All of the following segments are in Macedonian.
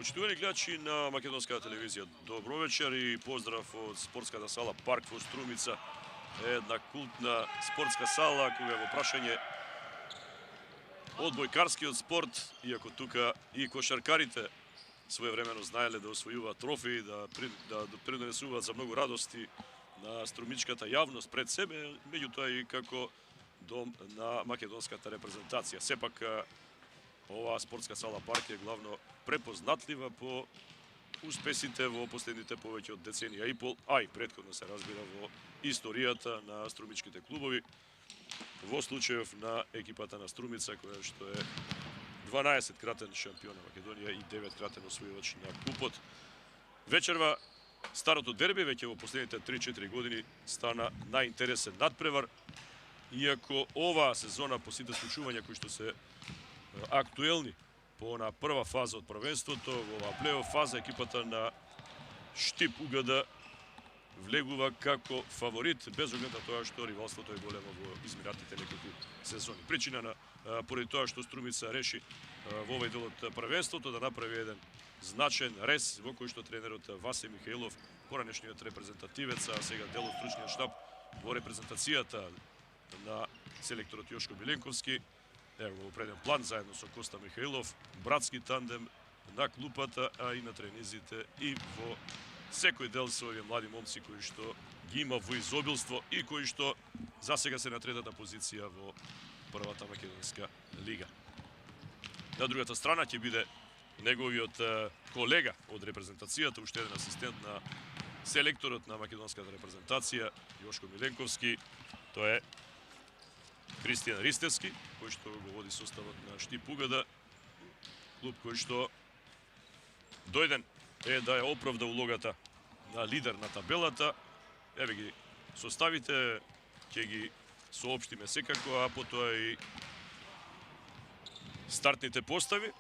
Почитувани гледачи на Македонската телевизија, добро вечер и поздрав од спортската сала Парк во Струмица. Една култна спортска сала која во прашање одбојкарскиот спорт, иако тука и кошаркарите своевремено знаеле да освојуваат трофеи, да придонесуваат за многу радости на струмичката јавност пред себе, меѓутоа и како дом на македонската репрезентација. Сепак, оваа спортска сала Парк е главно препознатлива по успесите во последните повеќе од деценија и пол, а и претходно се разбира во историјата на струмичките клубови, во случајов на екипата на Струмица, која што е 12-кратен шампион на Македонија и 9-кратен освојувач на купот. Вечерва старото дерби веќе во последните 3-4 години стана најинтересен надпревар, иако оваа сезона по сите случувања кои што се актуелни по на прва фаза од првенството, во оваа плей-оф фаза екипата на Штип УГД влегува како фаворит, без оглед на тоа што ривалството е големо во изминатите неколку сезони. Причина поради тоа што Струмица реши во овој дел од првенството да направи еден значаен рез во кој што тренерот Васе Михаилов, поранешниот репрезентативец, а сега дел од стручниот штаб во репрезентацијата на селекторот Јошко Миленковски, ево во преден план заедно со Коста Михаилов, братски тандем на клупата, а и на тренизите и во секој дел со овие млади момци кои што ги има во изобилство и кои што засега се на третата позиција во првата македонска лига. На другата страна ќе биде неговиот колега од репрезентацијата, уште еден асистент на селекторот на македонската репрезентација Јошко Миленковски, тоа е Кристијан Ристевски, кој што го води составот на Штип УГД, клуб кој што дојден е да ја оправда улогата на лидер на табелата. Еве ги составите, ќе ги соопштиме секако, а потоа и стартните постави.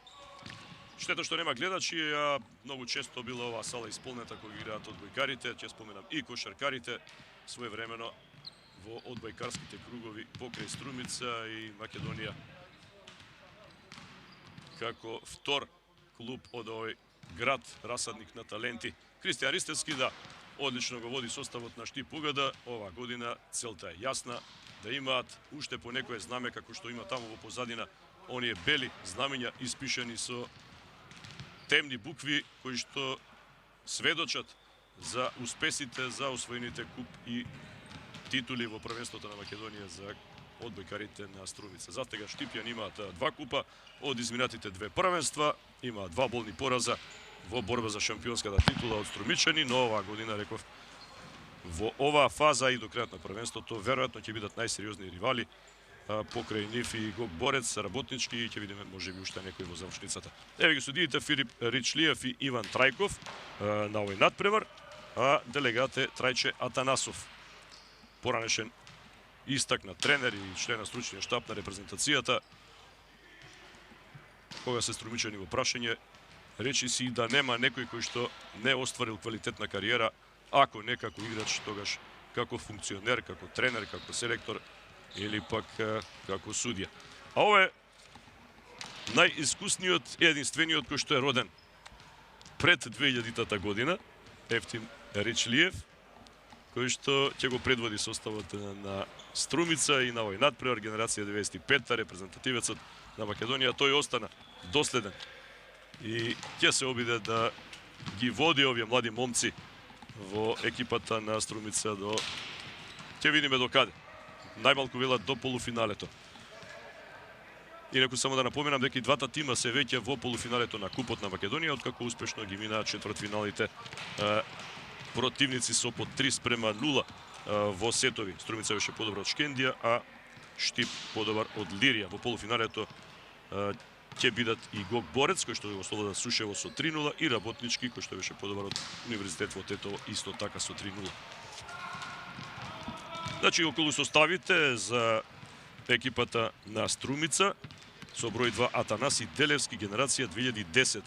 Штета што нема гледачи, а многу често била оваа сала исполнета кога играат одбојкарите, ќе споменам и кошаркарите, своевремено во одбојкарските кругови покрај Струмица и Македонија како втор клуб од овој град, расадник на таленти. Кристијан Ристевски, да, одлично го води составот на Штип УГД. Оваа година целта е јасна, да имаат уште по некое знаме како што има таму во позадина, оние бели знамења испишани со темни букви кои што сведочат за успесите, за освоените куп и титули во првенството на Македонија за одбојкарите на Струмица. Затега Штипјан имаат 2 купа од изминатите 2 првенства, имаат 2 болни пораза во борба за шампионската титула од Струмичани, но оваа година, реков, во оваа фаза и до крајот на првенството веројатно ќе бидат најсериозни ривали, покрај нив и Гог Борец, работнички, и ќе видиме можеби уште некој во завршницата. Еве ги судиите Филип Ричлиев и Иван Трајков на овој надпревар, а делегат е Трајче Атанасов, поранешен истакнат тренер и член на стручниот штаб на репрезентацијата. Кога се Струмичани во прашање, речи си да нема некој кој што не остварил квалитетна кариера, ако не како играч, тогаш како функционер, како тренер, како селектор или пак како судија. А ова е најискусниот и единствениот кој што е роден пред 2000-та година, Ефтим Ричлиев, кој што ќе го предводи составот на Струмица и на овој надпревар генерација 95-та, репрезентативецот на Македонија. Тој остана доследен и ќе се обиде да ги води овие млади момци во екипата на Струмица до, ќе видиме до каде. Најмалку велат до полуфиналето. Инаку само да напоменам дека и двата тима се веќе во полуфиналето на Купот на Македонија, откако успешно ги минаат четвртфиналите противници со по 3:0 во сетови. Струмица беше подобра од Шкендија, а Штип подобар од Лирија. Во полуфиналето ќе бидат и Гог Борец, кој што го ослобода Сушево со 3:0, и Работнички, кој што беше подобар од Универзитет во Тетово, исто така со 3:0. Значи, околу составите за екипата на Струмица, со број 2 Атанаси Делевски, генерација 2010.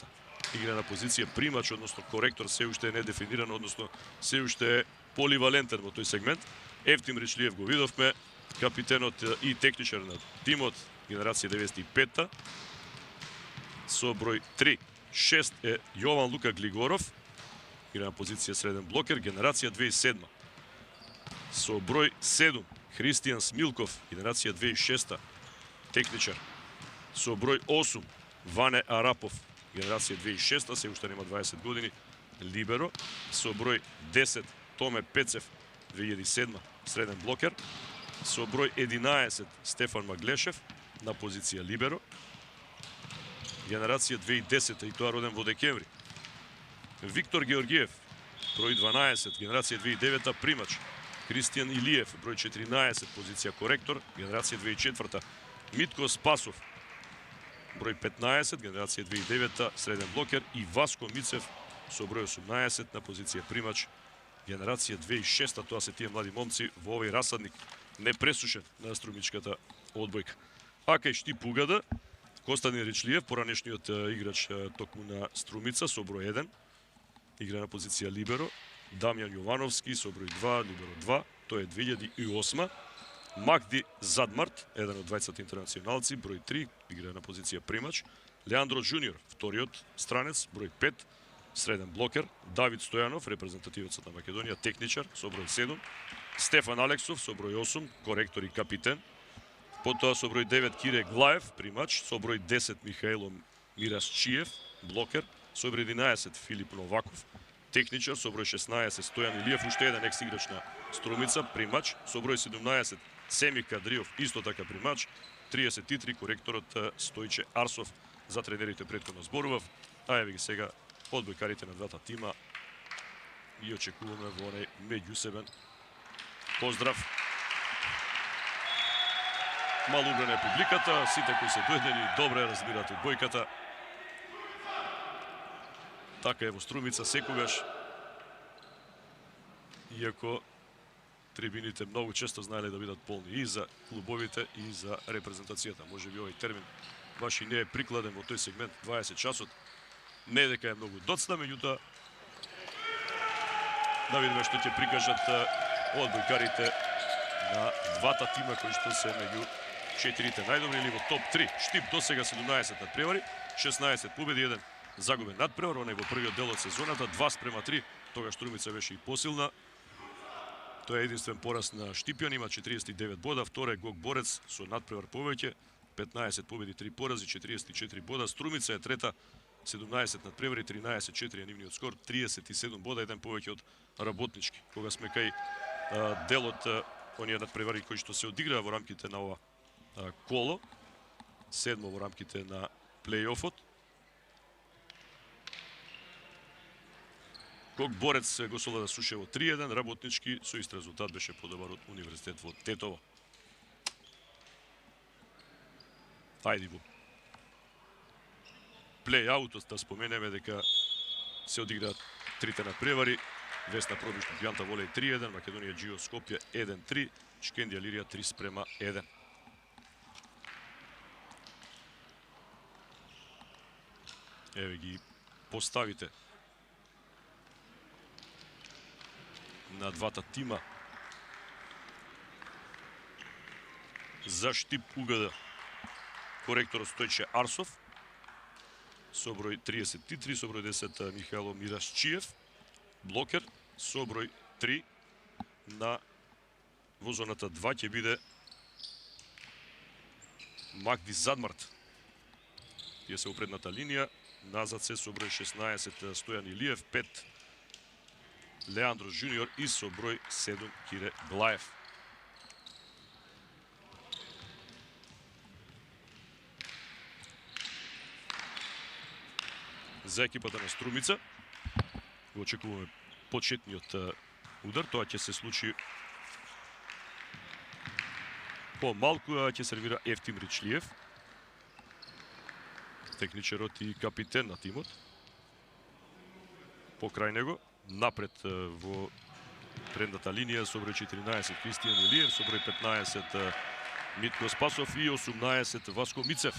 Игра на позиција примач, односно коректор, се уште е недефиниран, односно се уште е поливалентен во тој сегмент. Ефтим Ричлиев го видовме, капитенот и техничар на тимот, генерација 95-та, со број 3 6 е Јован Лука Глигоров, игра на позиција среден блокер, генерација 2007. Со број 7 Христијан Смилков, генерација 2006, техничар. Со број 8 Ване Арапов, генерација 2006, се уште нема 20 години, либеро. Со број 10 Томе Пецев, 2007, среден блокер. Со број 11 Стефан Маглешев, на позиција либеро. Генерација 2010 и тоа роден во декември. Виктор Георгиев, број 12, генерација 2009, примач. Кристијан Илиев, број 14, позиција коректор, генерација 2004. Митко Спасов, број 15, генерација 2009, среден блокер. И Васко Мицев, со број 18, на позиција примач, генерација 2006. Тоа се тие млади момци во овој расадник, непресушен на струмичката одбојка. А кај Штип Угада, Костадин Речлиев, поранешниот играч токму на Струмица, со број 1, игра на позиција либеро. Дамјан Јовановски, со број 2, либеро 2, тој е 2008. Магди Задмарт, еден од 20 интернационалци, број 3, игра на позиција примач. Леандро Джуниор, вториот странец, број 5, среден блокер. Давид Стојанов, репрезентативецот на Македонија, техничар, со број 7. Стефан Алексов, со број 8, коректор и капитен. Потоа со број 9 Кире Глаев, примач. Со број 10 Михаило Мирасчиев, блокер. Со број 11 Филип Новаков, техничар. Со број 16 Стојан Илиев, уште еден екс-играч на Струмица, примач. Со број 17 Семи Кадриов, исто така примач. 33 коректорот Стојче Арсов, за тренерите претходно зборував. А еве ги сега одбојкарите на двата тима и очекуваме во онај меѓусебен поздрав. Мало убрана е публиката, сите кои се дојдени добре разбираат одбојката. Така е во Струмица секогаш. Иако трибините многу често знаеле да бидат полни и за клубовите и за репрезентацијата. Може би овој термин баш и не е прикладен во тој сегмент 20 часот. Не дека е многу доцна, меѓутоа да видиме што ќе прикажат одбојкарите на двата тима кои што се меѓу 4 најдобри или во топ 3. Штип досега 17 надпревари, 16 победи, 1 загубен надпревар, онај во првиот дел од сезоната, 2:3, тогаш Струмица беше и посилна. Тоа е единствен пораз на Штипјан, има 49 бода, втора е Гог Борец со надпревар повеќе, 15 победи, 3 порази, 44 бода. Струмица е трета, 17 надпревари, 13-4 е нивниот скор, 37 бода, еден повеќе од Работнички. Кога сме кај делот оние надпревари кои што се одиграа во рамките на ова коло, седмо во рамките на плей-офот. Гог Борец го соледа Сушево 3-1, Работнички со ист резултат беше подобар од Универзитет во Тетово. Ајде во плей-аутот да споменеме дека се одиграат трите надпревари. Весна Пробиш Бјанта Волеј 3-1, Македонија Џио Скопје 1-3, Шкендија Лирија 3:1. Еве ги поставите на двата тима. За Штип Угада коректорот Стојче Арсов со број 33, со број 10 Михаило Мирасчиев, блокер. Со број 3 на во зоната 2 ќе биде Магди Задмарт. Тие се во предната линија. Назад се со број 16 Стојан Илиев, 5 Леандро Джуниор и со број 7 Кире Глаев. За екипата на Струмица го очекуваме почетниот удар. Тоа ќе се случи по-малку, ќе сервира Ефтим Речлиев, техничарот и капитен на тимот. Покрај него, напред во предната линија со број 14 Кристијан Илиев, со број 15 Митко Спасов и 18 Васко Мицев.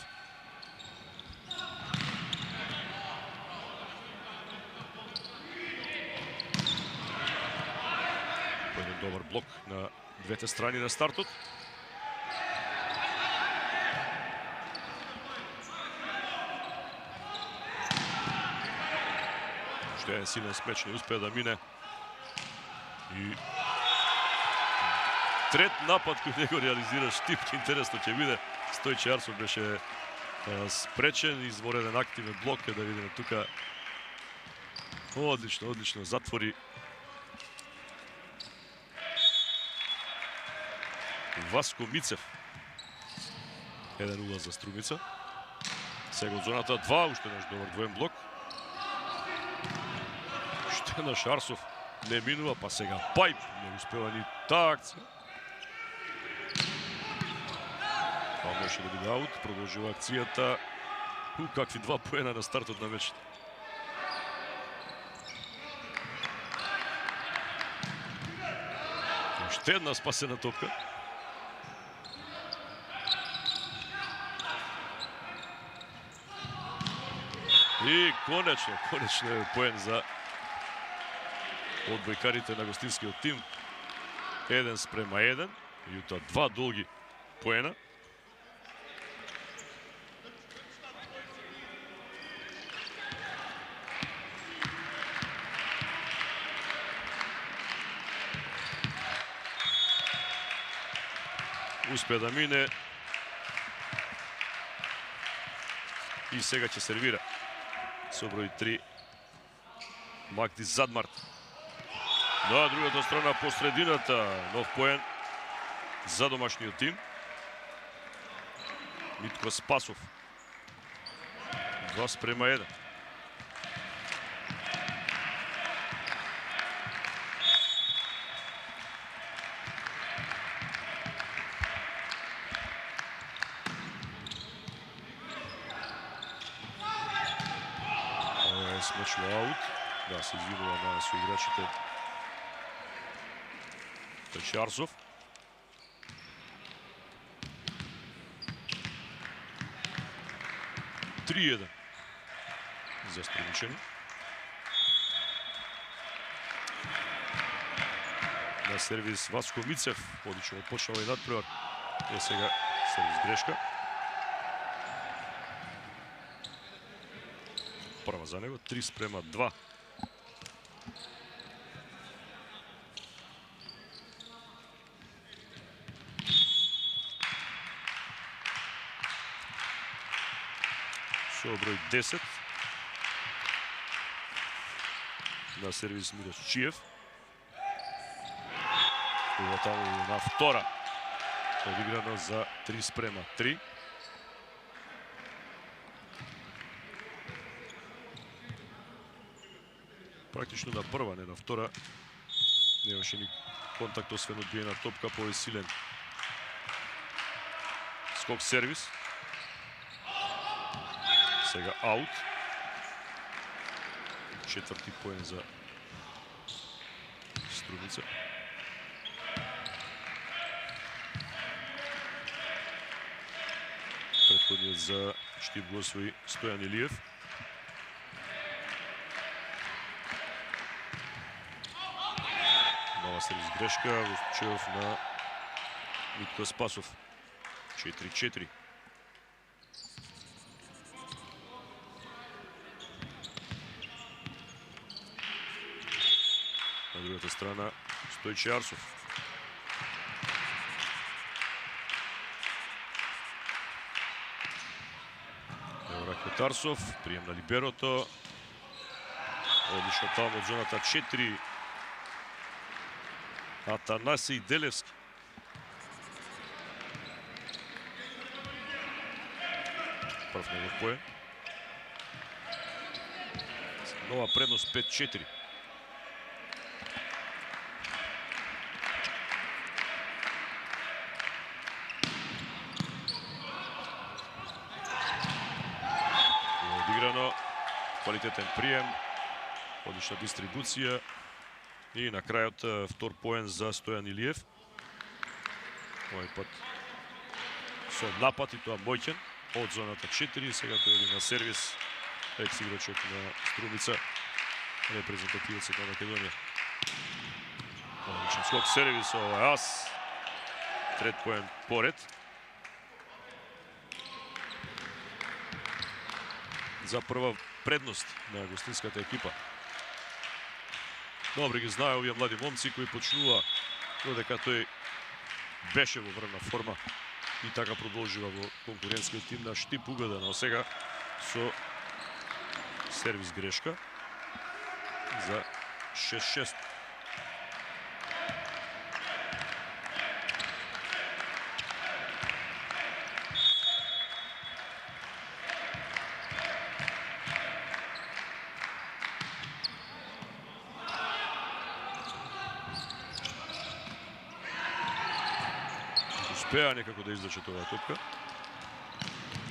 Еден добар блок на двете страни на стартот. Уште еден силен смеч не успеа да мине. И трет напад кој не го реализира Штипки, интересно ќе биде. Стојче Арсов беше спречен, извореден активен блок, да видиме тука. Одлично, одлично, затвори Васко Мицев. Еден улаз за Струмица. Сега од зоната 2, уште наш добар двоен блок. Уште наш Арсов не минува, па сега Пајп не успева ни таа акција. Па може да биде аут, продолжува акцијата. Какви два поена на стартот на мечот. Уште една спасена топка. И конечно е поен за одбојкарите на гостинскиот тим. 1:1. Јута два долги поена. Успеа да мине. И сега ќе сервира. Со број 3 Магди Задмарт. На другата страна по средината нов поен за домашниот тим. Митко Спасов. 2:1. Смечно аут. Да, се извинува на соиграчите. Стојче Арсов. Три-1 за Струмичани. На сервис Васко Мицев. Одлично почнал и надпревар. Е сега сервис грешка. Прва за него, 3:2. Со број 10. На сервис Мирос Чиев. Ова таму на втора. Одиграно за 3:3. Практично на прва, не на втора. Немаше ни контакт, освен одбиена топка, повесилен скок сервис. Сега аут. Четврти поен за Струмица. Предходниот за Штип го освои Стојан Илиев. Нова сервис грешка во случајов на Митко Спасов. 4-4. На другата страна Стојче Арсов. Ево Ракет Арсов, прием на либерото. Одлично таму од зоната 4. Атанасий Делевски. Прв негов поен. Нова предност 5-4. Одиграно. Квалитетен прием. Одлична дистрибуција. И на крајот втор поен за Стојан Илиев. Овој пат со напад и тоа моќен од зоната 4. Сега тој оди на сервис. Екс-играчот на Струмица. Репрезентативецот на Македонија. Одличен скок сервис, ова е ас. Трет поен поред. За прва предност на гостинската екипа. Добре ги знае овие млади момци кои почнува додека тој беше во врвна форма и така продолжува во конкурентскиот тим на Штип Угода, но сега со сервис грешка за 6-6. Успеа некако да извлече оваа топка.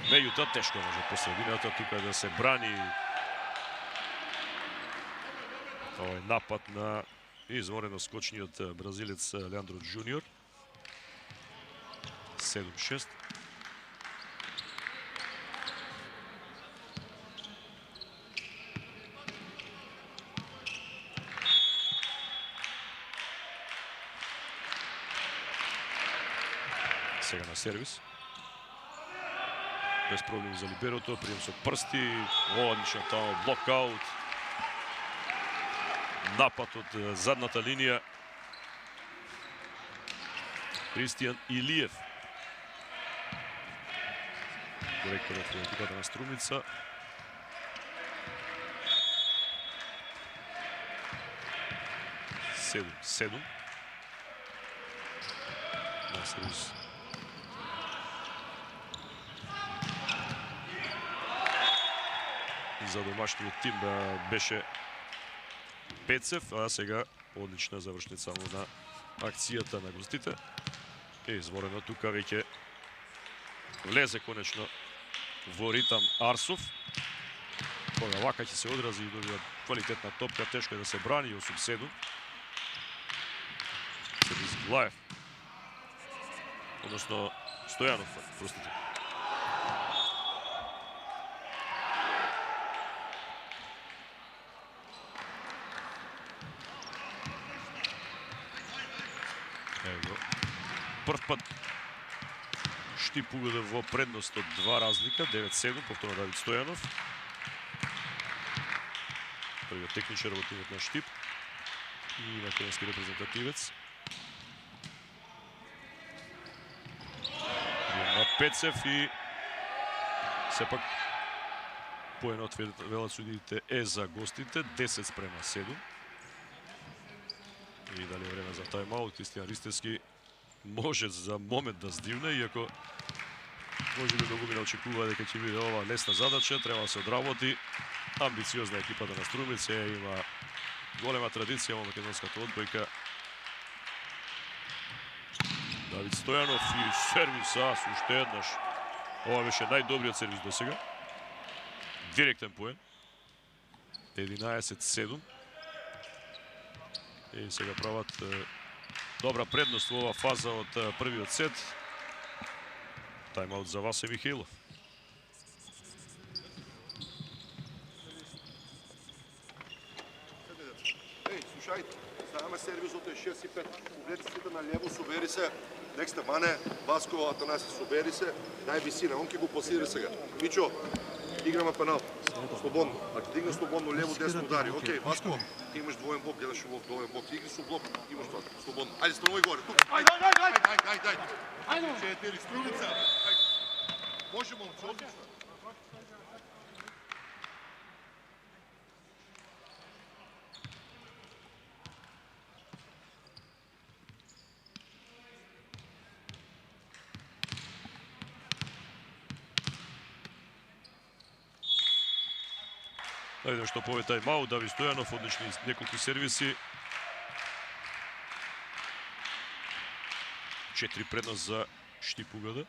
Меѓутоа тешко може по средината тука да се брани овој напад на изморено скочниот бразилец Леандро Джуниор. 7-6. Сега на сервис. Без проблем за либерото, прием со прсти, одлично тамо блокаут. Напад од задната линија. Кристијан Илиев. Директорот на екипата на Струмица. Седум. На сервис. За домашниот тим беше Пецев, а сега одлична завршница на акцијата на гостите. Изворено тука веќе влезе конечно во ритам Арсов. Кога вака ќе се одрази и добива квалитетна топка, тешко е да се брани. Јосип Седум. Сервис Глаев. Односно Стојанов, простите. Прв пат Штип Угода во предност од 2 разлика, 9-7, повторно Давид Стојанов. Првиот техничар во тимот на Штип и македонски репрезентативец. На Пецев и сепак поенот велат судиите е за гостите, 10-7. И дали е време за тајмаут, Кристијан Ристевски може за момент да здивне, иако може би многу очекува дека ќе биде ова лесна задача, треба да се одработи. Амбициозна екипата на Струмица, има голема традиција во македонската одбојка. Давид Стојанов и сервиса, уште еднаш. Ова беше најдобриот сервис до сега. Директен поен. 11-7. И сега прават добра предност во оваа фаза од првиот сет. Тајмаут за Васе Михаилов. Слушајте, знаеме сервисот е 6-5. Погледите сите на лево, собери се. Нексте Мане, Васко, Атанаси, собери се. Највисина, он ќе го пасира сега. Мичо, играме пенал. Слободно. Ако дигне слободно лево, десно удари. Окей, Васко, ти имаш двоен блок, гледаш во двоен блок. Игри со блок, имаш тоа. Слободно. Ајде, станови горе. Тук. Ајде. Ајде. 4 Струмица. Може, момче, одлично. Најде што пове тајмаут, Давид Стојанов, одлични неколку сервиси. 4 предност за Штип Угода.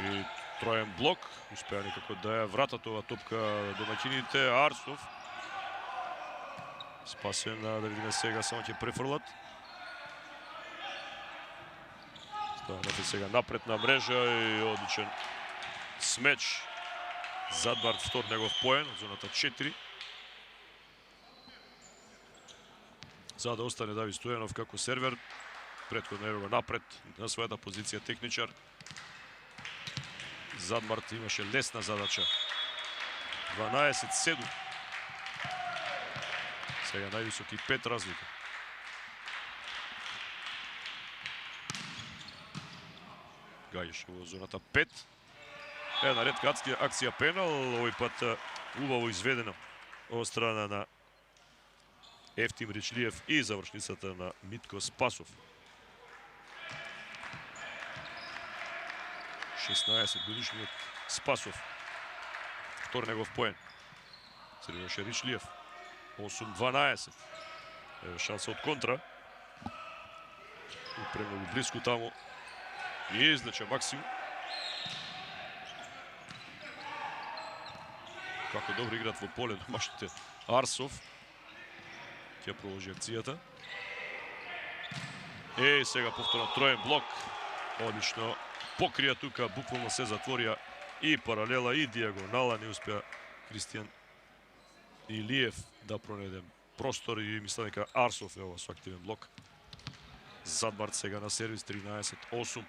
И троен блок, успеа некако да ја вратат ова топка домаќините. Арсов спасен, да видиме сега, само ќе префрлат. Стојанов е сега напред на мрежа и одличен смеч. Задвард втор негов поен од зоната 4. За да остане Давид Стојанов како сервер. Претходно ево го напред на својата позиција техничар. Задмарт имаше лесна задача. 12-7. Сега највисоки 5 разлика. Гајеш во зоната 5. Една ретка акција пенал, овој пат убаво изведена од страна на Ефтим Ричлиев и завршницата на Митко Спасов. 16 годишниот Спасов. Втор негов поен. Сервираше Ричлиев. 8-12. Шанса од контра. Премногу близко таму. И излече Максим. Како добро играт во поле домашните. Арсов ќе продолжи акцијата. Сега повторно троен блок. Одлично покрија тука, буквално се затворија и паралела и диагонала. Не успеа Кристијан Илиев да пронеде простор и мислам дека Арсов е ова со активен блок. Задмарт сега на сервис 13-8.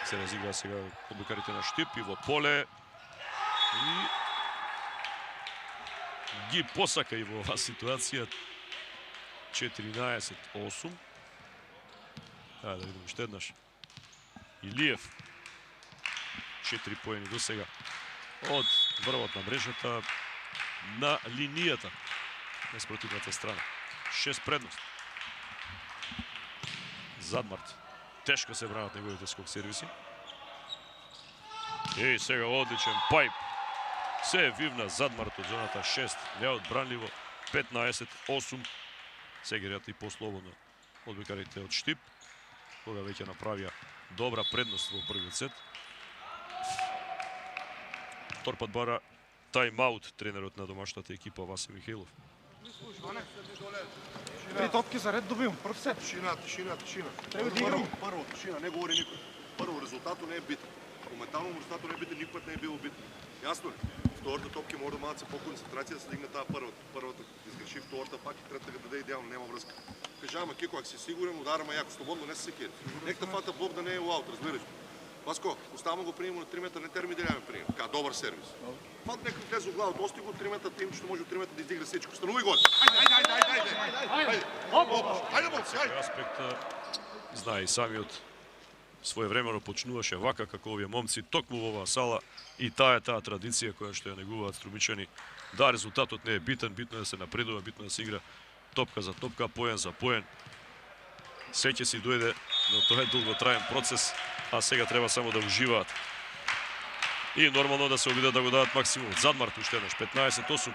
Се разигра сега одбикарите на Штип и во поле. И ги посака и во оваа ситуација. 14-8. Да видим уште еднаш. Илиев. 4 поени до сега. Од врвот на мрежата на линијата на спротивната страна. 6 предност. Задмарт. Тешко се бранат неговите скок сервиси. И сега одличен пайп. Се вивна Задмарт од зоната 6. Неодбранливо. 15-8. Сега играат и послободно одбикарите од Штип. Кога веќе направија добра предност во првиот сет. Торпат бара тайм-аут тренерот на домашната екипа Васе Михаилов. 3 топки за ред добивам, прв сет. Тишина. Треба да играм. Прво, тишина, не говори никој. Прво, резултатот не е битен. Моментално резултатот не е битен, никогаш не е било битен. Јасно ли? Втората топка може да малце по-концентрација да се дигне таа првата. Првата изгреши, втората пак и третата даде идеално, нема врска. Кажама, Кико, ако си сигурен, ударама јако, слободно, не се секира. Нека фата Бог да не е аут, разбираш? Васко, оставам го пријемо на 3 метра, не терми да ја ме пријем. Ка добар сервис. Фат некој влезе во глава, достиг го 3 метра, тим што може од 3 метра да издигне сечко. Станувај гол. Ајде, момци, ајде. Аспект знае и самиот своевремено почнуваше вака како овие момци токму во оваа сала и таа традиција која што ја негуваат струмичани. Да, резултатот не е битен, битно е да се напредува, битно е да се игра топка за топка, поен за поен. Се ќе си дојде, но тоа е долготраен процес, а сега треба само да уживаат. И нормално да се обидат да го дадат максимум. Задмарт уште еднаш, 15-8.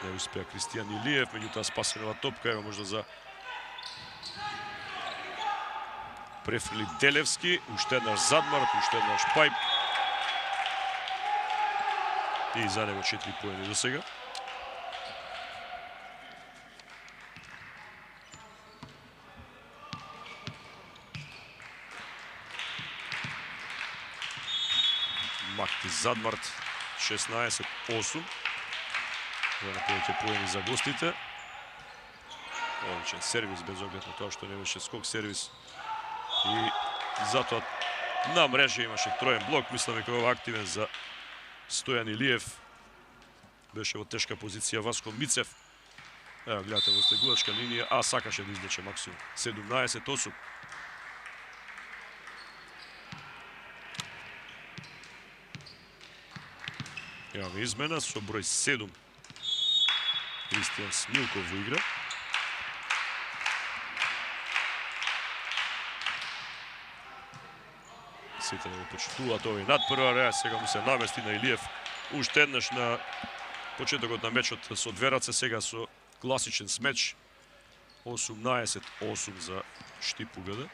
Не успеа Кристијан Илиев, меѓутоа спасенова топка, ева можда за Префилип Делевски, уште еднаш Задмарт, уште еднаш Пайп. И за него 4 поени до сега. Макти Задмарт, 16-8. За повеќе поени за гостите. Одличен сервис, без оглед на тоа што не беше скок сервис. И затоа на мрежа имаше троен блок. Мислам дека ова активен за Стојан Илиев. Беше во тешка позиција Васко Мицев. Ево, гледате во стегувачка линија, а сакаше да излече максимум. 17-8. Имаме измена со број 7. Кристијан Смилков во игра. Сите не го почитуваат овој над прва реа, сега му се намести на Илиев. Уште еднаш на почетокот на мечот со две раце, сега со класичен смеч. 18-8 за Штип УГД.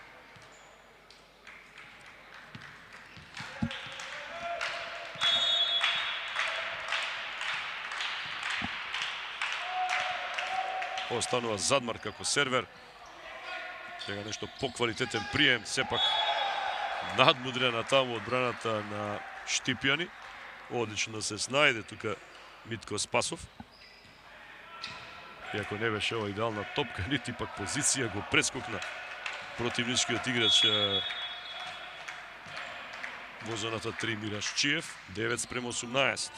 Останува Задмарт како сервер. Сега нешто поквалитетен прием, сепак надмудрена таму одбраната на Штипјани. Одлично се снајде тука Митко Спасов. Иако не беше ова идеална топка, нити пак позиција, го прескокна противничкиот играч во зоната 3 Мираш Чиев. 9:18.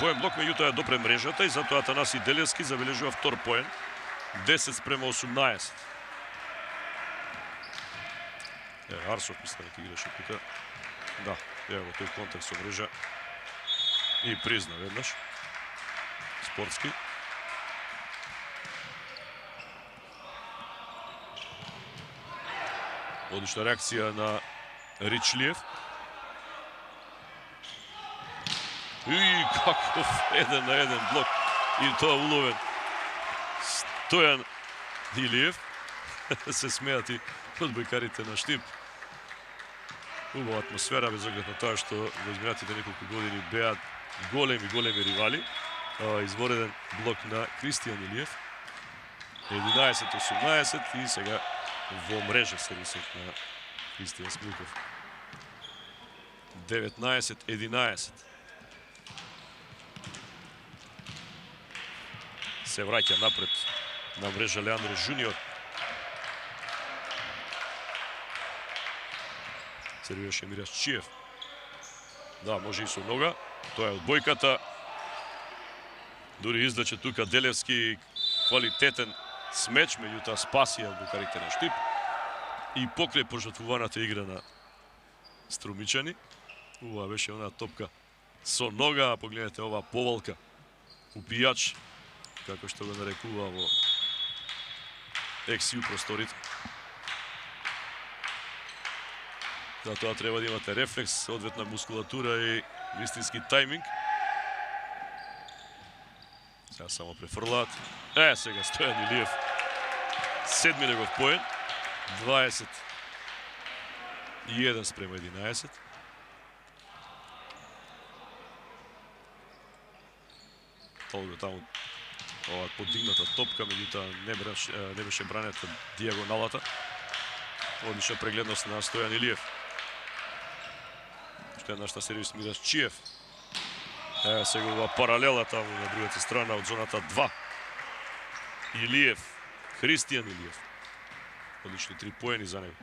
Воен блок меѓутоа ја допре мрежата и затоа Атанаси Делевски забележува втор поен. 10:18. Арсов мисля дека играше тука. Да, ево тој контакт со мрежа. И призна веднаш. Спортски. Одлична реакција на Ричлиев. И каков 1-1 блок. И тоа уловен. Стојан Илиев. Се смеат и одбојкарите на Штип. Убава атмосфера, без оглед на тоа што во изминатите неколку години беа големи ривали. Извореден блок на Кристијан Илиев. 11:18 и сега во мрежа сервисот на Кристијан Смилков. 19:11. Се враќа напред на мрежа Леандро Жуниор. Сервираше Мираш Чиев. Да, може и со нога. Тоа е одбојката. Дури издаче тука Делевски квалитетен смеч, меѓутоа спасија букарите на Штип. И покрај пожртвуваната игра на Струмичани. Ова беше она топка со нога, а погледнете ова повалка. Упијач, како што го нарекува во XU просторите. Затоа треба да имате рефлекс, одветна мускулатура и вистински тајминг. Сега само префрлаат. Сега Стојан Илиев. Седми негов поен. 21:11. Толку таму ова подигната топка, меѓутоа не беше бранета дијагоналата. Одлична прегледност на Стојан Илиев. Уште еднашта сервис Мираш Чиев. Сега ова паралела таму на другата страна од зоната 2. Илиев, Христијан Илиев. Одлични 3 поени за него.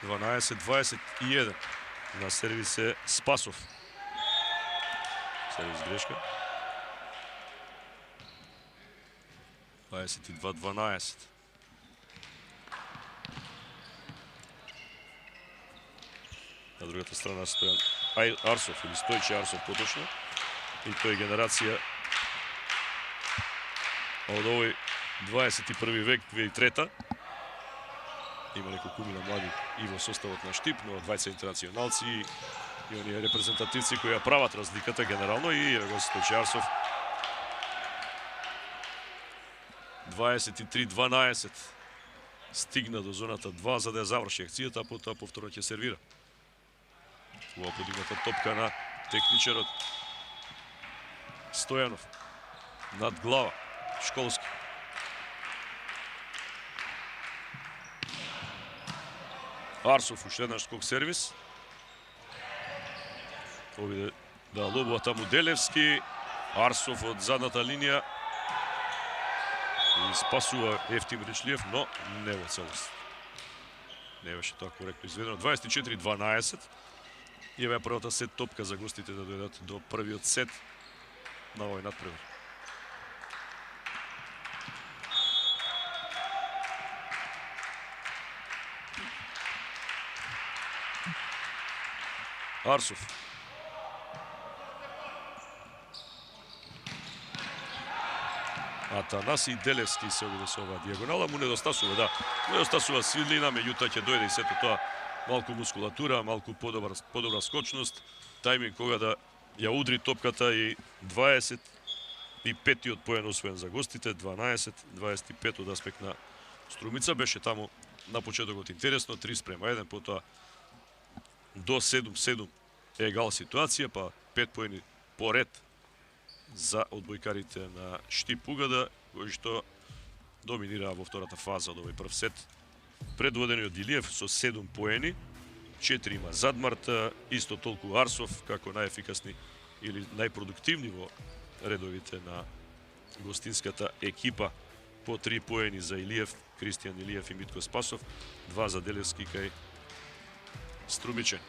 Дванаесет 21 на сервис е Спасов. Сервис грешка. 22:12. На другата страна Стојан Арсов или Стојче Арсов поточно. И тој генерација од овој 21 век, 2003. Има неколку мина млади и во составот на Штип, но 20 интернационалци и оние репрезентативци кои ја прават разликата генерално и го Стојче Арсов. 23:12. Стигна до зоната 2 за да ја заврши акцијата, а потоа повторно ќе сервира. Ова подигната топка на техничарот Стојанов. Над глава. Школски. Арсов уште еднаш скок сервис. Овде да лобува таму Делевски. Арсов од задната линија. И спасува Ефтим Ричлиев, но не во целост. Не беше тоа коректно изведено. 24:12. И еве првата сет топка за гостите да дојдат до првиот сет на овој надпревар. Арсов. Атанаси Делевски се обиде со оваа дијагонала, му недостасува, да. Недостасува силина, меѓутоа ќе дојде и сето тоа малку мускулатура, малку подобра скочност, тајминг кога да ја удри топката и 25-тиот поен освоен за гостите, 12-25 од аспект на Струмица, беше таму на почетокот интересно, 3:1, потоа до 7-7 егал ситуација, па 5 поени поред за одбојкарите на Штип Угада, кои што доминираа во втората фаза од овој прв сет. Предводени од Илиев со 7 поени, 4 има Задмарт, исто толку Арсов како најефикасни или најпродуктивни во редовите на гостинската екипа. По 3 поени за Илиев, Кристијан Илиев и Митко Спасов, 2 за Делевски кај Струмичен.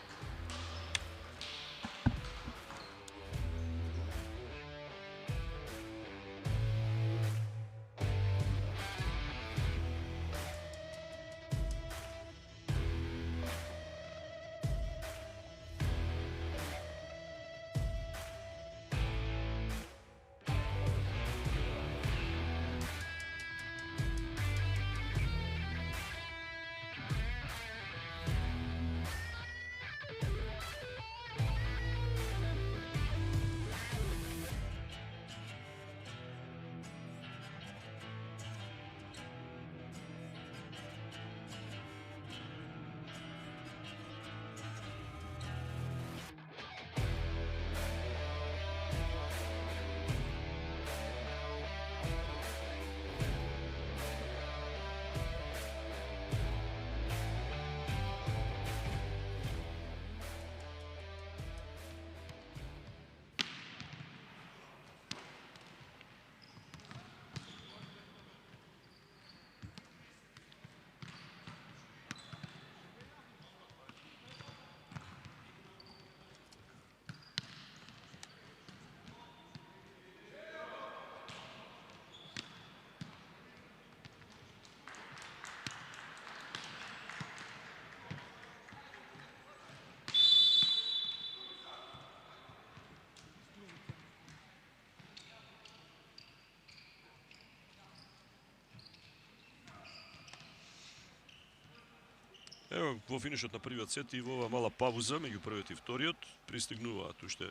Ево, во финишот на првиот сет и во ова мала пауза меѓу првиот и вториот пристигнуваат уште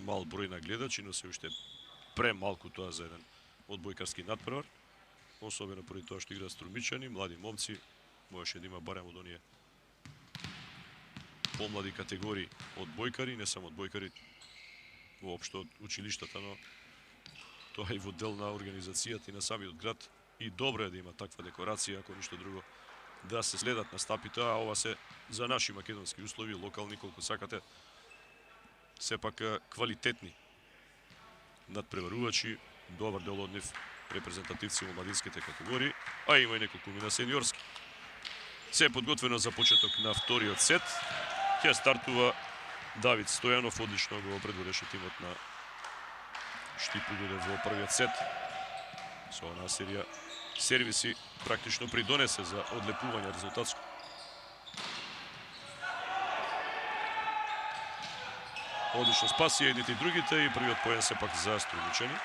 мал број на гледачи, но се уште премалку тоа за еден одбојкарски надпревар. Особено поради тоа што играат Струмичани, млади момци, можеше да има барем од оние помлади категории одбојкари, не само одбојкари воопшто од училиштата, но тоа и во дел на организацијата и на самиот град. И добро е да има таква декорација, ако ништо друго, да се следат настапите, а ова се за наши македонски услови, локални, колку сакате, сепак квалитетни надпреварувачи, добар дел од нив репрезентативци во младинските категории, а има и неколку на сениорски. Се е подготвено за почеток на вториот сет. Ќе стартува Давид Стојанов, одлично го предводеше тимот на Штип Угода во првиот сет. Со онаа серија сервиси практично придонесе за одлепување резултатско. Одлично спаси едните и другите и првиот поен сепак за Струмичани.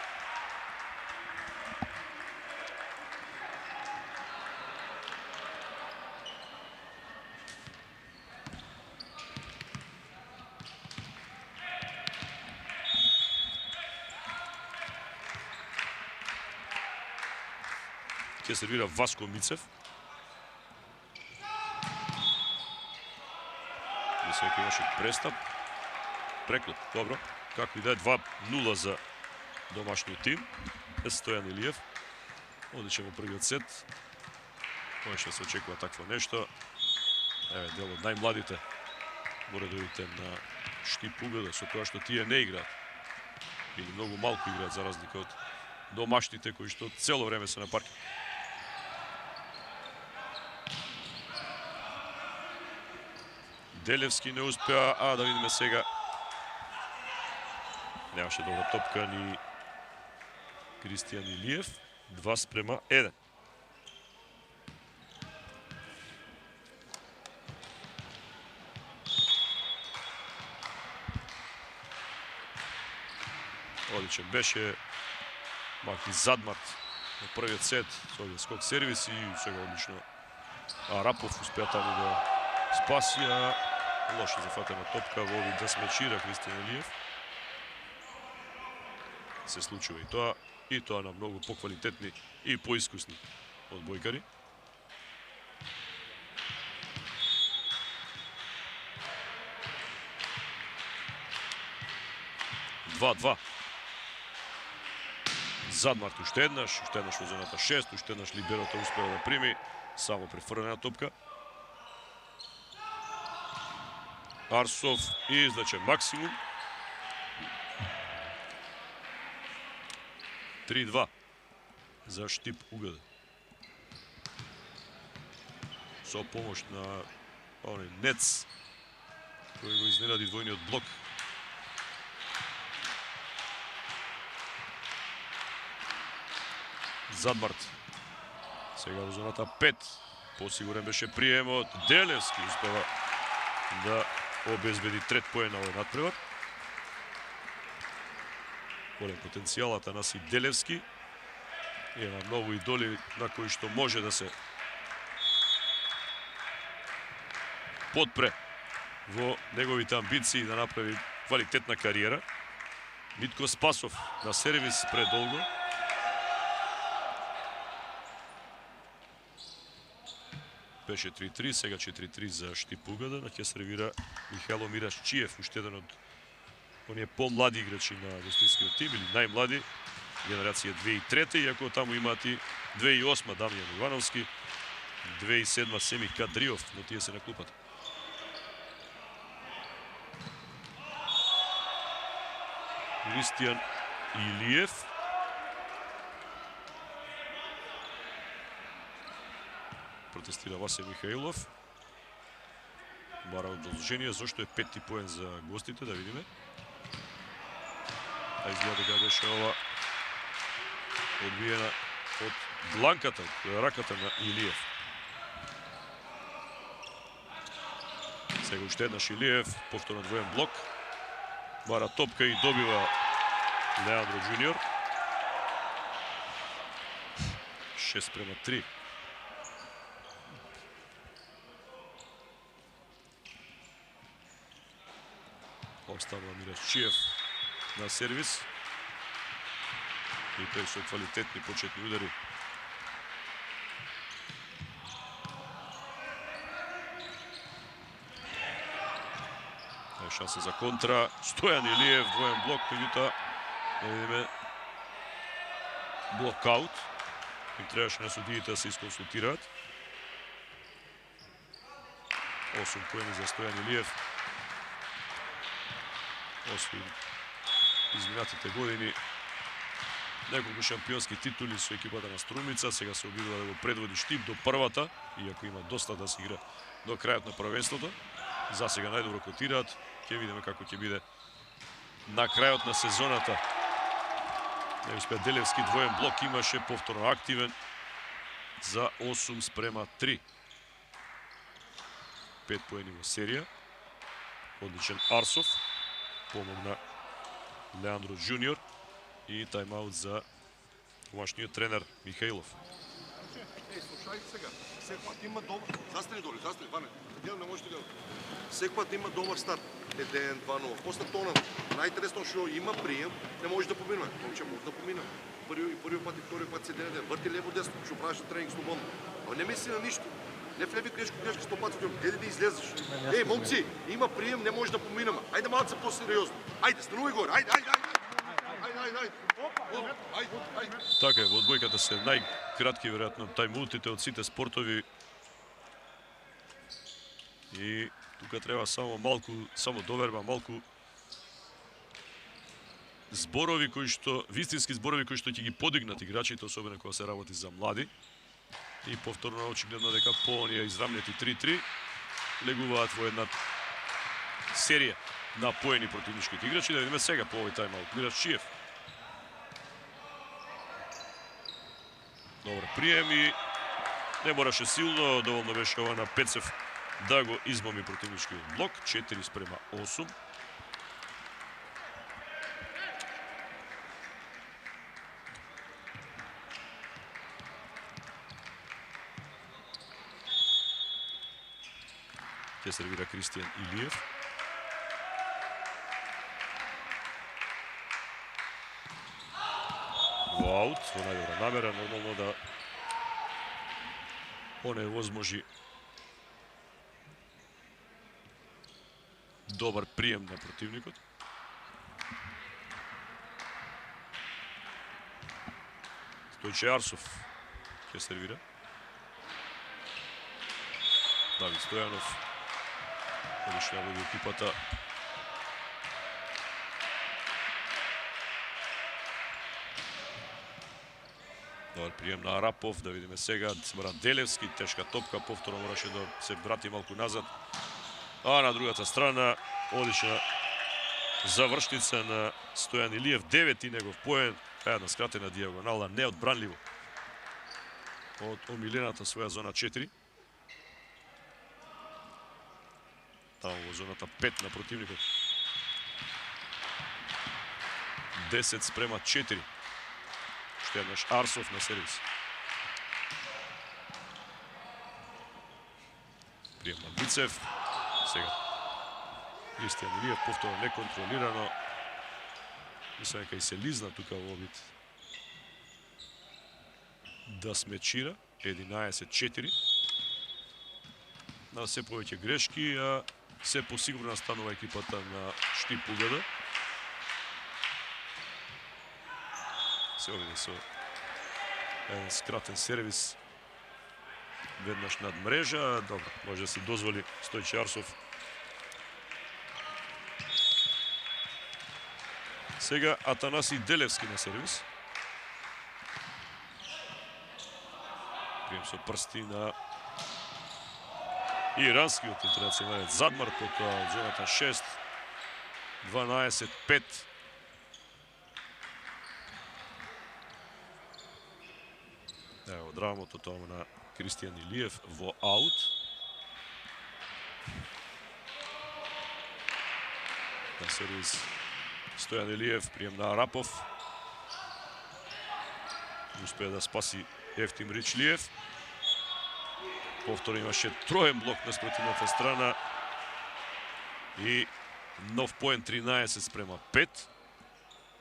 Ќе сервира Васко Мицев. Мисля дека имаше престап. Преклоп, добро. Како и да е, 2-0 за домашниот тим. Стојан Илиев. Одличен во првиот сет. Можеше да се очекува такво нешто. Еве, дел од најмладите во редовите на Штип Угода, со тоа што тие не играат. Или многу малку играат за разлика од домашните кои што цело време се на паркет. Делевски не успеа, а да видиме сега. Немаше добра топка ни Кристијан Илиев. 2:1. Одличен беше Маки Задмарт на првиот сет со овој скок сервис и сега одлично Арапов успеа таму да спаси, лошо зафатена топка во овој да смечира Кристијан Илиев. Се случува и тоа на многу поквалитетни и поискусни одбојкари. 2-2. Задмарт уште еднаш во зоната 6, уште еднаш либерото успеа да прими, само префрлена топка. Арсов и значи максимум. 3-2 за Штип УГД. Со помош на оној Нец, кој го изненади двојниот блок. Задмарт. Сега во зоната 5. Посигурен беше приемот. Делевски успева да обезбеди трет поен на овој надпревар. Голем потенцијал Атанаси Делевски. Има многу идоли на кои што може да се подпре во неговите амбиции да направи квалитетна кариера. Митко Спасов на сервис предолго. Беше 3-3, сега 4-3 за Штип УГД. На ќе сервира Михајло Мирашчиев, уште еден од оние помлади играчи на гостинскиот тим, или најмлади, генерација 2003, иако таму имаат и 2008 Дамјан Ивановски, 2007 Семи Кадриов, но тие се на клупата. Кристијан Илиев. Протестира Васе Михаилов. Бара одолжение, зашто е петти поен за гостите, да видиме. А изгледа дека беше ова одбиена од дланката, од раката на Илиев. Сега уште еднаш Илиев, повторно двоен блок. Бара топка и добива Леандро Джуниор. 6-3. Остава Мирашчиев на сервис. И тој со квалитетни почетни удари. Шанса за контра. Стојан Илиев, двоен блок, меѓутоа да видиме блокаут. И требаше на судиите да се исконсултираат. 8 поени за Стојан Илиев. Освен изминатите години, неколку шампионски титули со екипата на Струмица, сега се обидува да го предводи Штип до првата, иако има доста да се игра до крајот на првенството. За сега најдобро котираат, ќе видиме како ќе биде на крајот на сезоната. Не успеа Делевски, двоен блок имаше, повторно активен за 8-3. 5 поени во серија. Одличен Арсов. Помогна Леандро Джуниор и тајмаут за домашниот тренер Михаилов. Слушајте сега, секој пат има добар... Застани доле, Ване. Дел не можете да... Секој пат има добар старт. 1-2-0. После тоа, најинтересно што има прием, не може да помине. Момче може да помине. Првиот пат и вториот пат се дене, врти лево десно, што правиш тренинг слободно. А не мисли на ништо. Не влеби грешко 100 пати, еди да излезеш. Еј, момци, има прием, не може да поминеме. Ајде малце по-сериозно. Ајде, станувај горе. Ајде. Така е, во одбојката се најкратки веројатно тајмаутите од сите спортови. И тука треба само доверба, малку зборови кои што, вистински зборови кои што ќе ги подигнат играчите, особено кога се работи за млади. И повторно очигледно дека по оние израмнети 3-3 легуваат во една серија на поени противничките играчи. Да видиме сега по овој тајмаут. Мирашчиев. Добар прием и не мораше силно, доволно беше ова на Пецев да го измами противничкиот блок. 4-8. Ќе сервира Кристијан Илиев. Во аут, во најдобра намера, нормално да оневозможи добар прием на противникот. Стојче Арсов ќе сервира. Давид Стојанов. Одлично води екипата. Добар прием на Арапов, да видиме сега. Делевски, тешка топка, повторно мораше да се врати малку назад. А на другата страна, одлична завршница на Стојан Илиев, 9 негов поен, една скратена диагонала, неодбранливо од омилената своја зона 4. Таму во зоната 5 на противникот. 10-4. Уште еднаш Арсов на сервис. Прием на Бицев. Сега Кристијан Илиев повторно неконтролирано. Мислам дека и се лизна тука во обид да смечира. 11-4. На се повеќе грешки, а се посигурна станува екипата на Штип Угада. Се овде со еден скратен сервис веднаш над мрежа. Добро, може да си дозволи Стојче Арсов. Сега Атанаси Делевски на сервис. Прием со прсти на иранскиот интернационалец Задмар, потоа од зоната 6. 12-5. Ево драмото тоа на Кристијан Илиев во аут. На сервис Стојан Илиев, прием на Арапов. Успеа да спаси Ефтим Ричлиев. Повторно имаше троен блок на спротивната страна. И нов поен 13-5.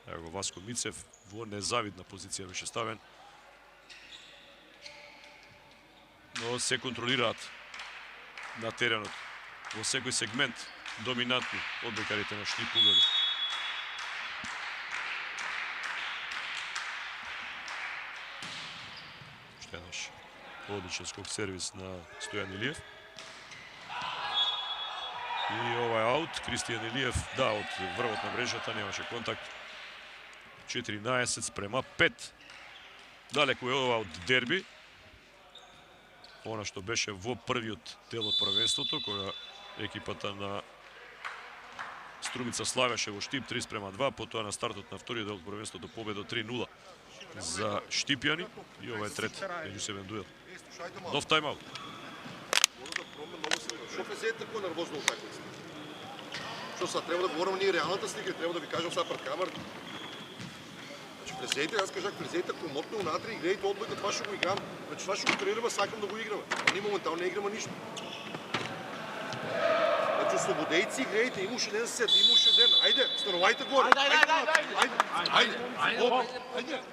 Ево Васко Мицев во незавидна позиција беше ставен. Но се контролираат на теренот во секој сегмент доминантни одбекарите на Штип Угада. Уште еднаш одличен скок сервис на Стојан Илиев. И овај аут, Кристијан Илиев, да, од врвот на мрежата немаше контакт. 14-5. Далеку е ова од дерби. Она што беше во првиот дел од првенството, кога екипата на Струмица славеше во Штип 3-2, потоа на стартот на вториот дел од првенството победа 3-0 за Штипјани и ова е трет меѓусебен дуел. Нов тайм-аут. Што Фрезеје тако нервозно утакмица? Што сега треба да говориме ние реалната слика и треба да ви кажам сега пред камерата. Значи Фрезејте, јас кажах Фрезејте комотно унатре играјте одбојка, това што го играм. Значи това што го тренираме, сакам да го играме. А ние моментално не играме ништо. Значи ослободејци играјте, имаше ден сет, имаше ден. Ајде, станувајте горе. Ајде.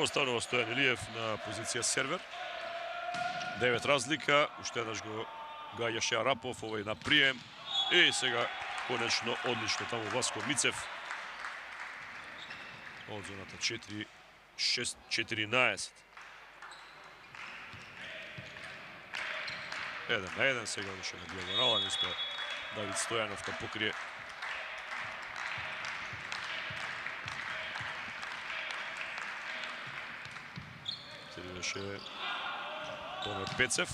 Останува Стојан Илиев на позиција сервер. 9 разлика, уште еднаш го гаѓаше Арапов, овој на прием. И сега конечно одлично таму Васко Мицев. Од зоната 4-6-14. 1-1, сега одеше на диагонала, не успеа Давид Стојанов да покрие. Сервираше Томе Пецев.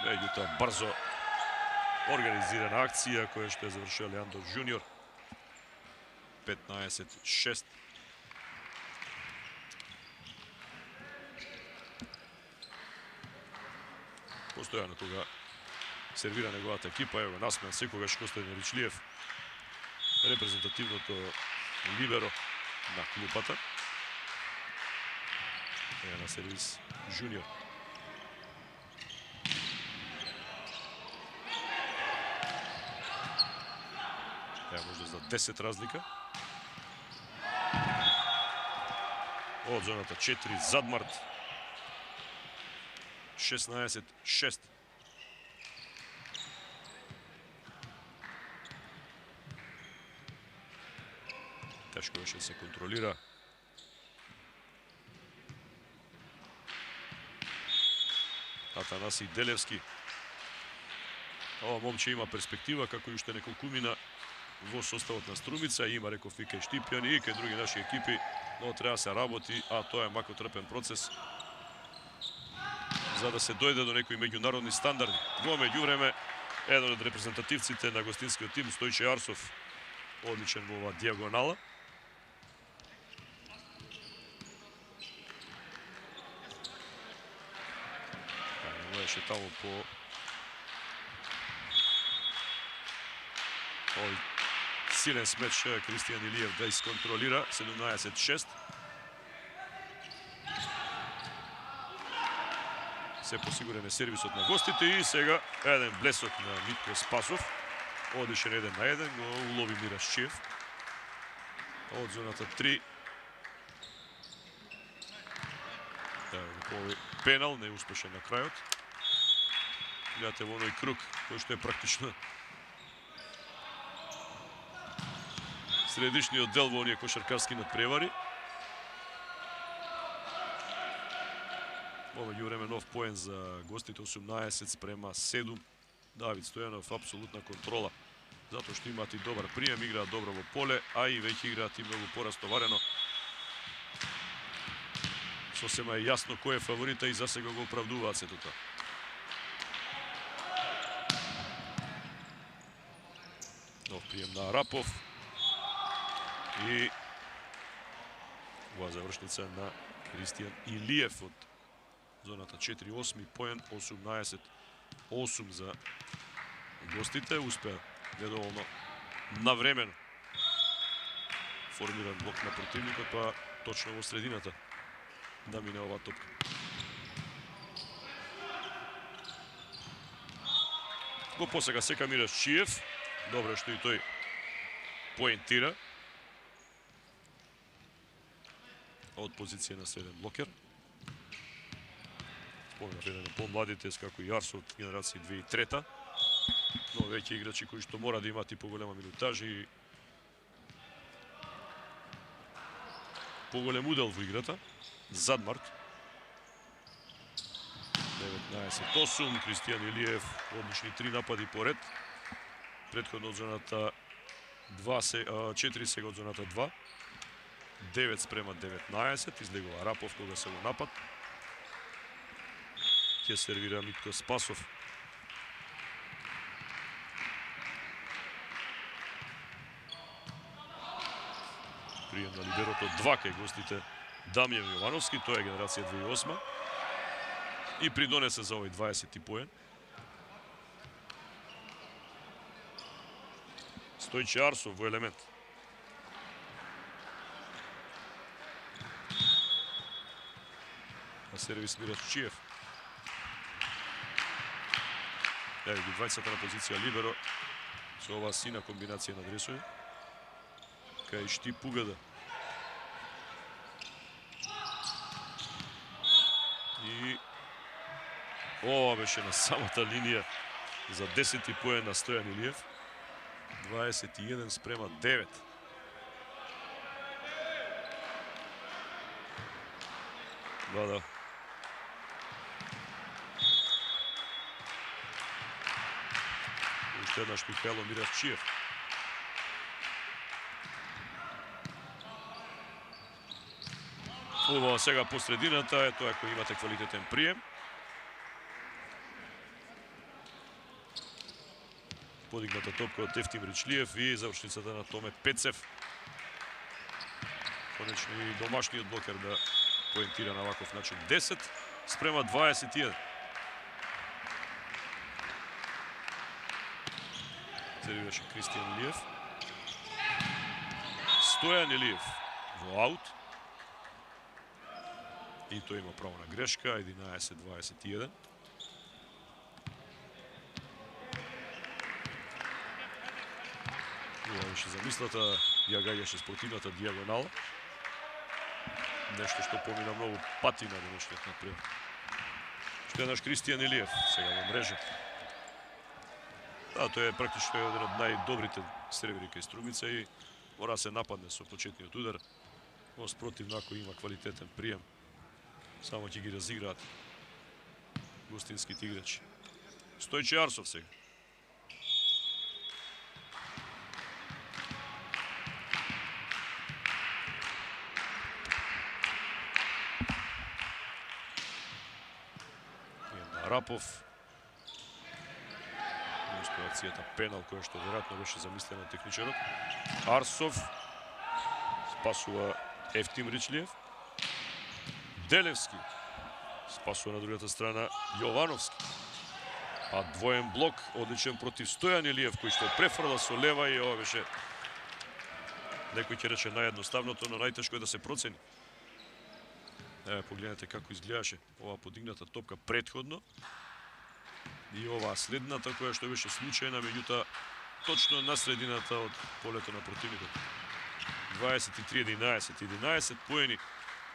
Меѓутоа брзо организирана акција која што е завршил Леандор Жуниор. 15-6. Постојано кога сервира неговата екипа, ево насмеан секогаш Костадин Ричлиев, репрезентативното либеро на клупата. Е на сервис Жуниор. Ева може за 10 разлика. Од зоната 4 Задмарт. 16-6. Тешко беше да се контролира. Атанаси Делевски. Ова момче има перспектива, како и уште неколкумина во составот на Струмица. Има, реков, и кај Штипјани, и кај други наши екипи, но треба да се работи, а тоа е макотрпен процес за да се дојде до некои меѓународни стандарди. Во меѓувреме, еден од репрезентативците на гостинскиот тим, Стојче Арсов, одличен во ова диагонала. Беше таму по овој силен смеч Кристијан Илиев да исконтролира. 17-6. Се посигурен е сервисот на гостите и сега еден блесок на Митко Спасов. Одличен 1-1, го улови Мирашчиев. Од зоната 3. Пенал, неуспешен на крајот. Гледате во оној круг, кој што е практично средишниот дел во оние кошаркарски надпревари. Во меѓувреме нов поен за гостите, 18-7. Давид Стојанов апсолутна контрола, затоа што имаат и добар прием, играат добро во поле, а и веќе играат и многу порастоварено. Сосема е јасно кој е фаворита и засега го оправдуваат сето тоа. Нов прием на Арапов и ова завршница на Кристијан Илиев од зоната 4-8 поен, 18-8 за гостите. Успеа недоволно навремено формиран блок на противникот, па точно во средината да мине оваа топка. Го посега сека Мирашчиев. Добро што и тој поентира од позиција на среден блокер. Спомнав еден од помладите, како и Арсов, генерација 2003, но веќе играчи кои што мора да имат и поголема минутажа и поголем удел во играта. Задмарт. 19-8, Кристијан Илиев, одлични 3 напади поред. Претходно од зоната 4 сега од зоната 2. 9-19, излегува Арапов кога се во напад. Ќе сервира Митко Спасов. Прием на либерото 2 кај гостите Дамјан Јовановски, тоа е генерација 2008. И придонесе за овој 20 поен. Стојче Арсов во елемент. На сервис Мирашчиев. Еве ги двајцата на позиција либеро со оваа сина комбинација на дресови. Кај Штип Угада. И ова беше на самата линија за 10 поен на Стојан Илиев. 21-9. Да. Уште еднаш Михајло Мирашчиев. Убаво сега по средината е тоа кој имате квалитетен прием. Подигната топка од Ефтим Ричлиев и завршницата на Томе Пецев. Конечно и домашниот блокер да поентира на ваков начин. 10-21. Сервираше Кристијан Илиев. Стојан Илиев во аут. И тој има право на грешка. 11-21. Ова беше замислата, ја гаѓаше спортивната диагонала. Нешто што помина многу пати на денешниот надпревар. Што е наш Кристијан Илиев, сега во мрежа. Да, тој е практично еден од најдобрите сервери кај Струмица и мора да се нападне со почетниот удар. Во спротив, накој има квалитетен прием. Само ќе ги разиграат гостинските играчи. Стојче Арсов сега. Рапов. Ситуацијата пенал која што веројатно беше замислена од техничарот. Арсов спасува Евтим Ричлиев. Делевски спасува на другата страна Јовановски. А двоен блок одличен против Стојан Илиев кој што префрла со лева и ова беше некој ќе рече наједноставното, но најтешко е да се процени. Еве погледнете како изгледаше ова подигната топка претходно и оваа следната која што беше случајна, меѓутоа точно на средината од полето на противникот. 23-11, 11 поени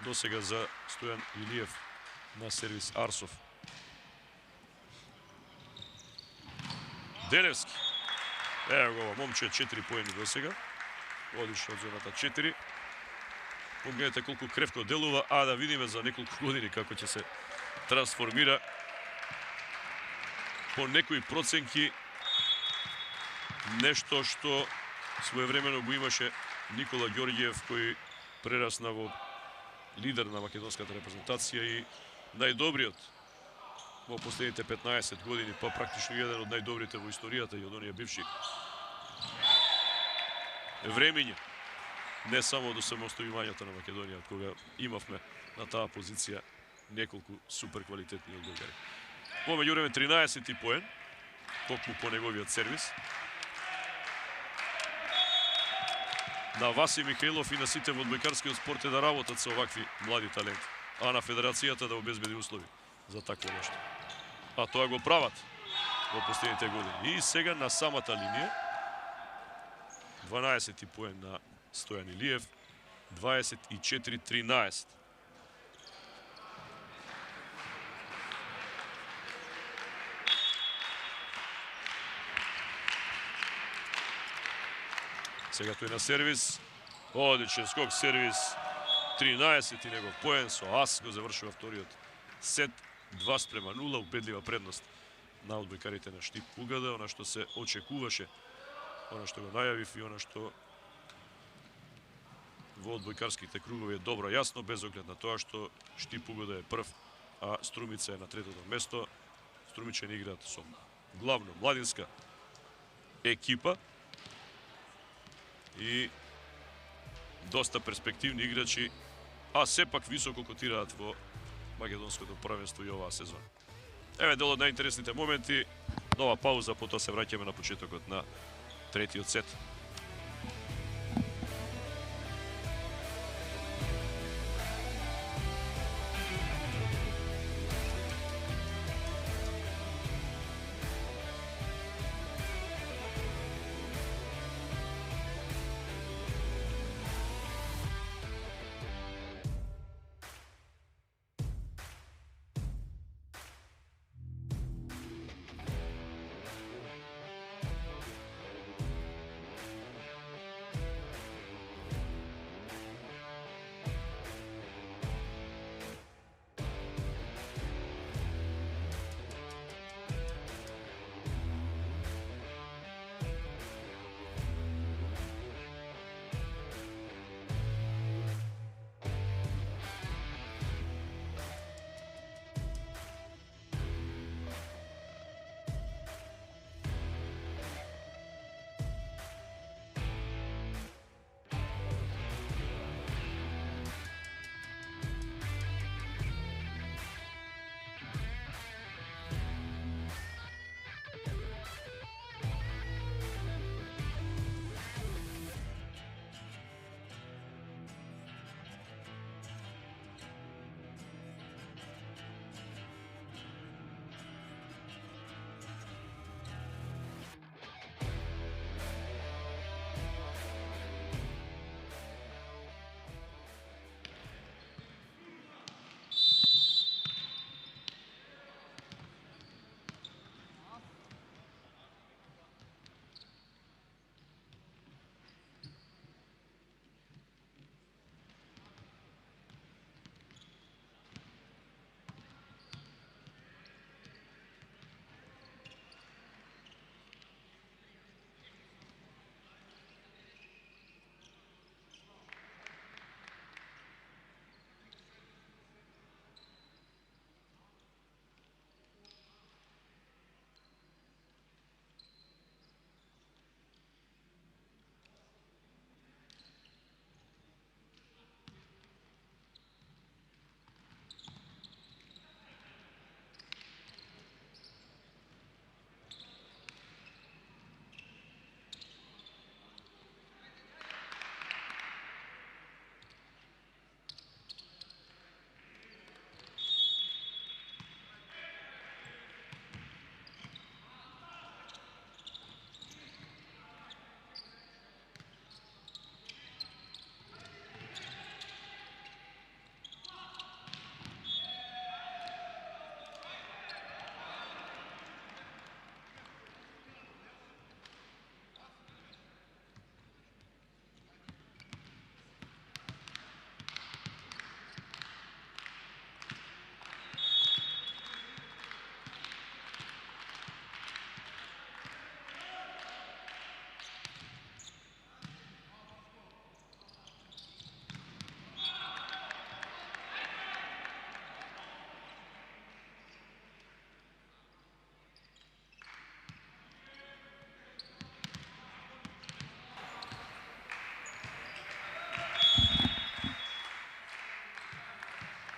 досега за Стојан Илиев на сервис Арсов. Делевски. Ево го ова момче, 4 поени досега. Одлично од зоната 4. Погледнете колку кревко делува, а да видиме за неколку години како ќе се трансформира. По некои проценки нешто што своевремено го имаше Никола Ѓорѓиев, кој прерасна во лидер на македонската репрезентација и најдобриот во последните 15 години, па практично еден од најдобрите во историјата и од оние бивши времиња. Не само до самостојувањето на Македонија, кога имавме на таа позиција неколку супер квалитетни одбогари. Во меѓувреме 13 поен, токму по неговиот сервис. На Васи Михаилов и на сите во одбојкарскиот спорт е да работат со овакви млади таленти, а на федерацијата да обезбеди услови за такво нешто. А тоа го прават во последните години. И сега на самата линија 12 поен на Стојан Илиев, 24-13. Сега тој на сервис. Одличен скок сервис. 13 и негов поен со ас го завршува вториот сет. 2:0, убедлива предност на одбојкарите на Штип Угада, она што се очекуваше, она што го најавив и она што во одбојкарските кругови е добро јасно, без оглед на тоа што Штип Угада е прв, а Струмица е на третото место. Струмичани играат со главно младинска екипа и доста перспективни играчи, а сепак високо котираат во македонското првенство и оваа сезона. Еве дел од најинтересните моменти. Нова пауза, потоа се враќаме на почетокот на третиот сет.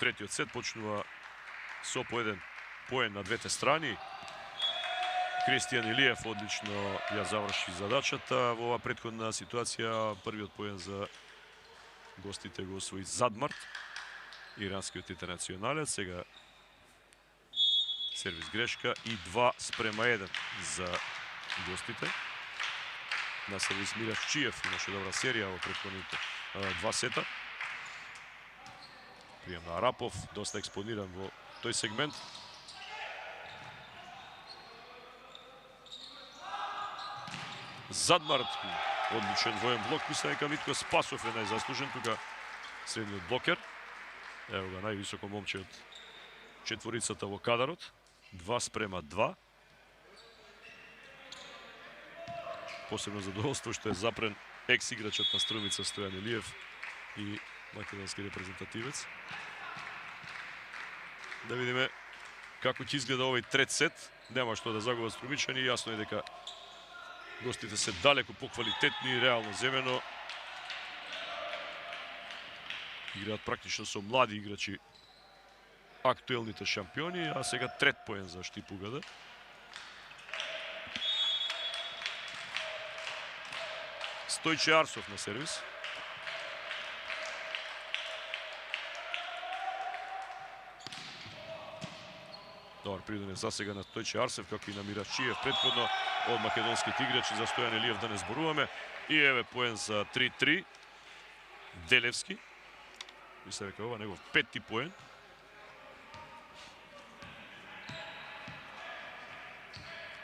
третиот сет почнува со по еден поен на двете страни. Кристијан Илиев одлично ја заврши задачата во оваа претходна ситуација. Првиот поен за гостите го освои Задмарт, иранскиот интернационалец. Сега сервис грешка и 2:1 за гостите. На сервис Мираш Чиев имаше добра серија во претходните два сета. Прием на Арапов, доста експониран во тој сегмент. Задмарт, одличен воен блок, мисля дека Митко Спасов е најзаслужен тука, средниот блокер. Ево го највисоко момче од четворицата во кадарот. 2:2. Посебно задоволство што е запрен екс-играчот на Струмица Стојан Илиев и македонски репрезентативец. Да видиме како ќе изгледа овој трет сет. Нема што да загубат струмичани, јасно е дека гостите се далеку поквалитетни, реално земено. Играат практично со млади играчи, актуелните шампиони, а сега трет поен за Штип УГД. Стојче Арсов на сервис. Добар придон е за сега на Стојче Арсев, како и на Мираш Чиев претходно од македонските играчи. За Стојан Илиев да не зборуваме. И еве поен за 3-3. Делевски. Мисля дека ова негов петти поен.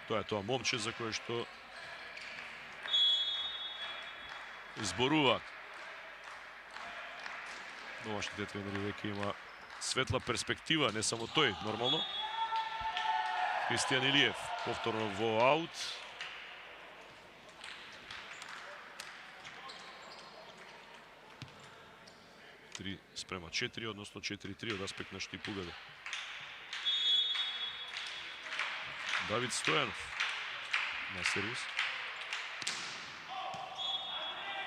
Тоа е тоа момче за кое што зборуваат. Домашните тренери веќе има светла перспектива, не само тој, нормално. Кристијан Илиев повторно во аут. Три спрема 4, односно 4-3 од аспект на Штип УГД. Давид Стојанов на сервис.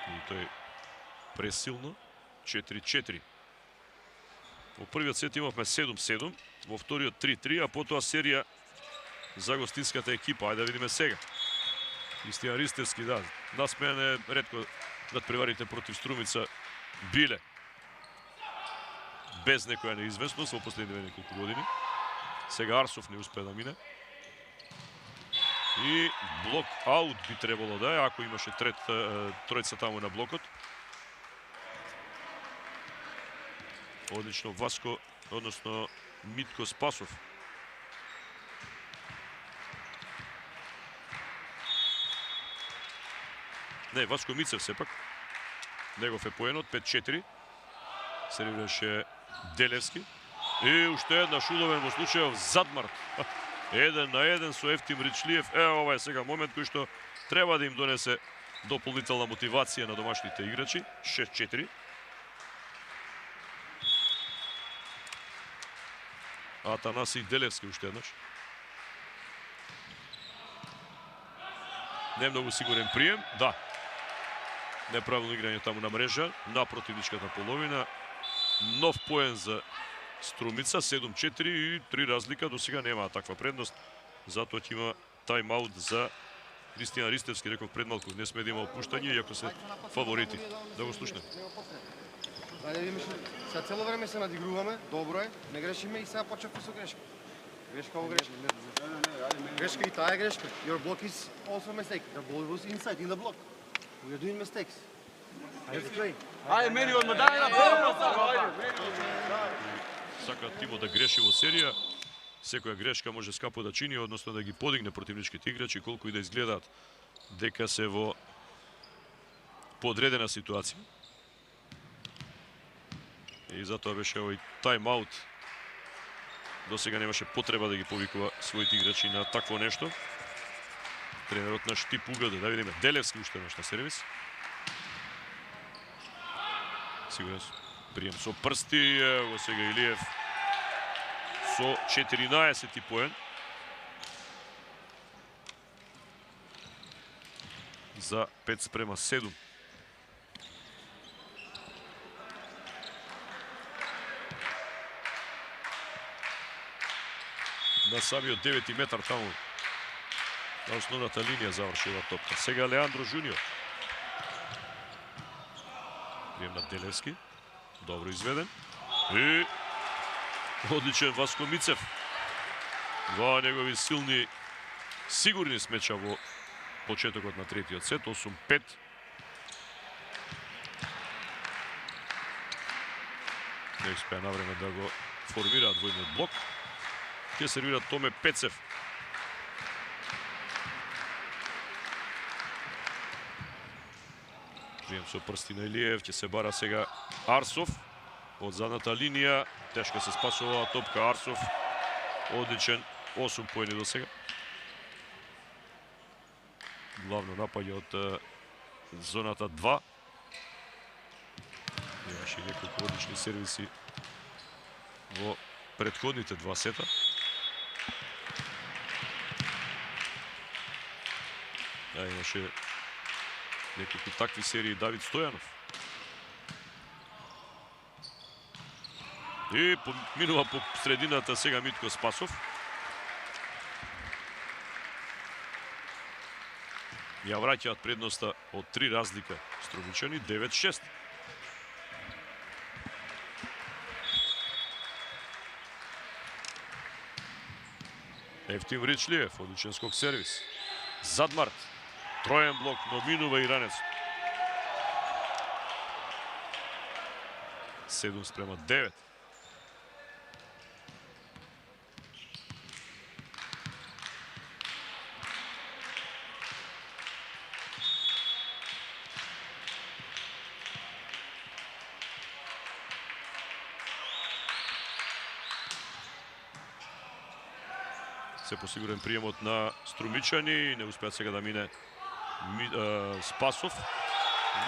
И тој пресилно. 4-4. Во првиот сет имавме 7-7, во вториот 3-3, а потоа серија за гостинската екипа. Ајде да видиме сега. Кристијан Ристевски, да, насмејане ретко надпреварите против Струмица биле без некоја неизвестност во последниве неколку години. Сега Арсов не успеа да мине. И блок аут би требало да е, ако имаше тројца таму на блокот. Одлично Васко, односно Митко Спасов. Не, Васко Мицев сепак. Негов е поенот, 5-4. Сервираше Делевски. И уште една шудовен во случајов Задмарт. 1-1 со Ефтим Ричлиев. Ова е сега момент кој што треба да им донесе дополнителна мотивација на домашните играчи. 6-4. Атанаси Делевски уште еднаш. Не многу сигурен прием, да. Неправилно играње таму на мрежа, на противничката половина. Нов поен за Струмица, 7-4 и 3 разлика. До сега нема таква предност. Затоа ќе има тайм-аут за Кристијан Ристевски, реков пред малку. Не сме да има опуштање, иако се фаворити. Да го слушнем. Ајде видиме, сега цело време се надигруваме, добро е, не грешиме и сега почнавме со грешка. Грешка во грешка. Грешка и таа е грешка. Your block is also a mistake. The ball was inside in the block. We are doing mistakes. Let's play. Ајде, мени одма, дај на прво. Сака тимот да греши во серија. Секоја грешка може скапо да чини, односно да ги подигне противничките играчи, колку и да изгледаат дека се во подредена ситуација. И затоа беше овој тайм-аут. До сега немаше потреба да ги повикува своите играчи на такво нешто. Тренерот на Штип УГД, да видиме. Делевски уште еднаш на сервис. Сигурен прием со прсти, ево сега Илиев со 14 поен. За 5:7. самиот 9 метар таму. На основната линија заврши ова топка. Сега Леандро Жуниор. Прием на Делевски. Добро изведен. И одличен Васко Мицев. Два негови силни, сигурни смеча во почетокот на третиот сет. 8-5. Не успеа на време да го формираат двојниот блок. Ќе сервира Томе Пецев. Прием со прсти на Илиев, ќе се бара сега Арсов. Од задната линија, тешко се спасува топка Арсов. Одличен, 8 поени до сега. Главно напаѓа од зоната 2. Имаше неколку одлични сервиси во претходните два сета. Имаше неколку такви серии Давид Стојанов. И минува по средината сега Митко Спасов. Ја враќаат предноста од 3 разлика Струмичани, 9-6. Ефтим Ричлиев, одличен скок сервис. Задмарт, троен блок, но минува и ранец. 7-9. Се посигурен приемот на Струмичани, не успеат сега да мине Спасов.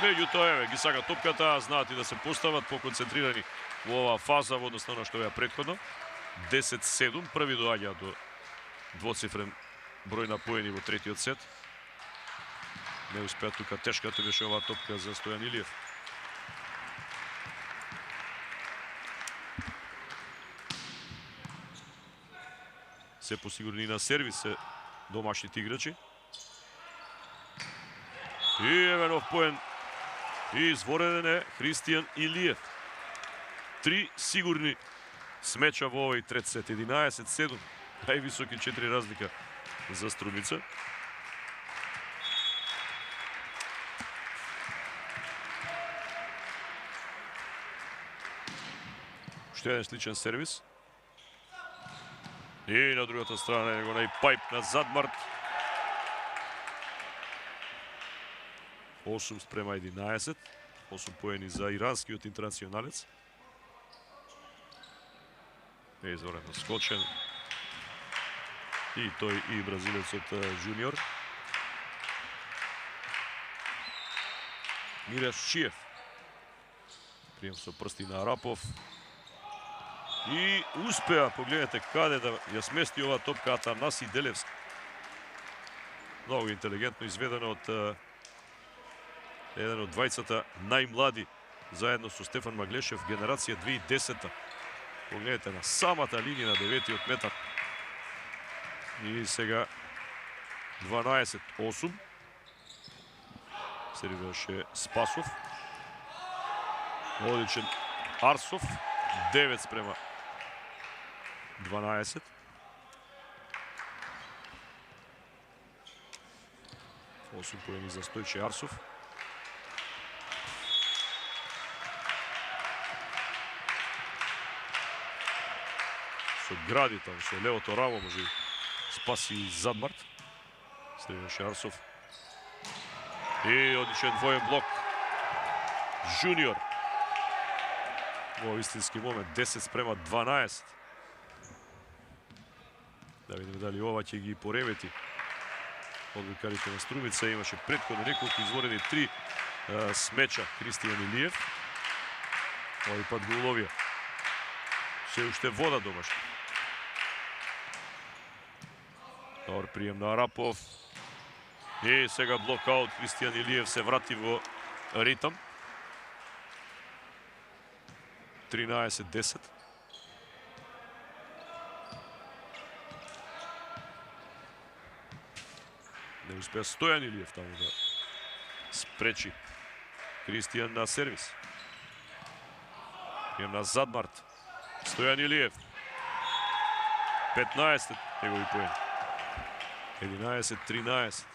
Меѓутоа, еве, ги сака топката, знаат и да се постават поконцентрирани во оваа фаза во однос на што ја претходно. 10-7, први доаѓа до двоцифрен број на поени во третиот сет. Не успеат тука, тешката беше оваа топка за Стојан Илиев. Се посигурни на сервис домашните играчи. И еве нов поен. И изворен е Христијан Илиев. 3 сигурни смеча во овој трет сет. 11-7. Највисоки 4 разлика за Струмица. Уште еден сличен сервис. И на другата страна него нај пайп на Задмарт. 8-11. 8 поени за иранскиот интернационалец. Изворено скочен. И тој и бразилецот Жуниор. Миреш Чиев. Прием со прсти на Арапов. И успеа, погледнете каде да ја смести оваа топка Атанаси Делевски. Многу интелигентно изведено од еден од двајцата најмлади, заедно со Стефан Маглешев, генерација 2010-та. Погледнете на самата линија на 9-тиот метар. И сега 12-8. Сервираше Спасов. Одличен Арсов. 9-12. 8 поени за Стојче Арсов. Со гради таму, со левото рамо може спаси Задмарт. Следеше Арсов. И одличен двоен блок. Жуниор. Во истински момент 10-12. Да видиме дали ова ќе ги поремети одбикарите на Струмица. Имаше претходно неколку изворени 3 смеча Христијан Илиев. Овој пат го уловија. Се уште вода домашно. Добар прием на Арапов. И сега блокаут. Христијан Илиев се врати во ритам. 13-10. Не успеа Стојан Илиев таму да спречи Кристијан на сервис. Прием на Задмарт. Стојан Илиев. 15 негови поени. 11-13.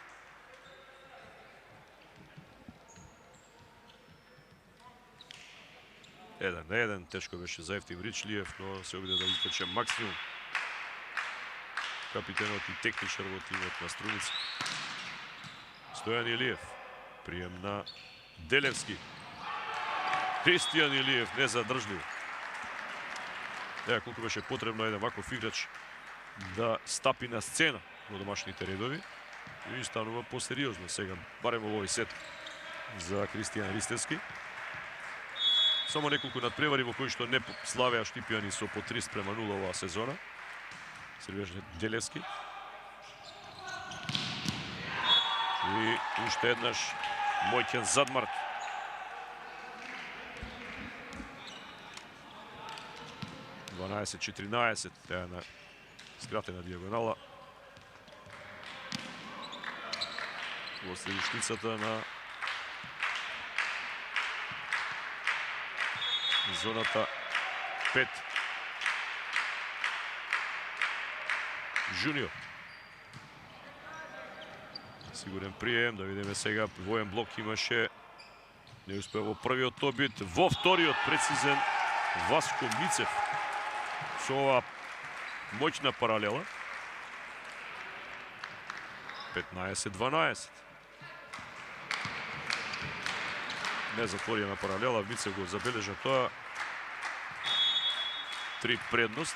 Еден на еден, тешко беше за Евтим Ричлиев, но се обиде да испече максимум. Капитенот и техничар во тимот на Струмица. Стојан Илиев. Прием на Делевски. Кристијан Илиев незадржлив. Еа колку беше потребно еден ваков играч да стапи на сцена во домашните редови и станува посериозно сега, барем во овој сет за Кристијан Ристевски. Само неколку надпревари во кои што не славеа Штипјани со по 3:0 оваа сезона. Сервијаш Делевски. И уште еднаш Мојкен Задмарт. (12-14), таа на скратена дијагонала. Во средишницата на зоната 5. Жуниор. Сигурен прием, да видиме сега. Воен блок имаше. Не успеа во првиот обид. Во вториот прецизен Васко Мицев. Со ова моќна паралела. 15-12. Незатворена паралела. Мицев го забележа тоа. 3 предност.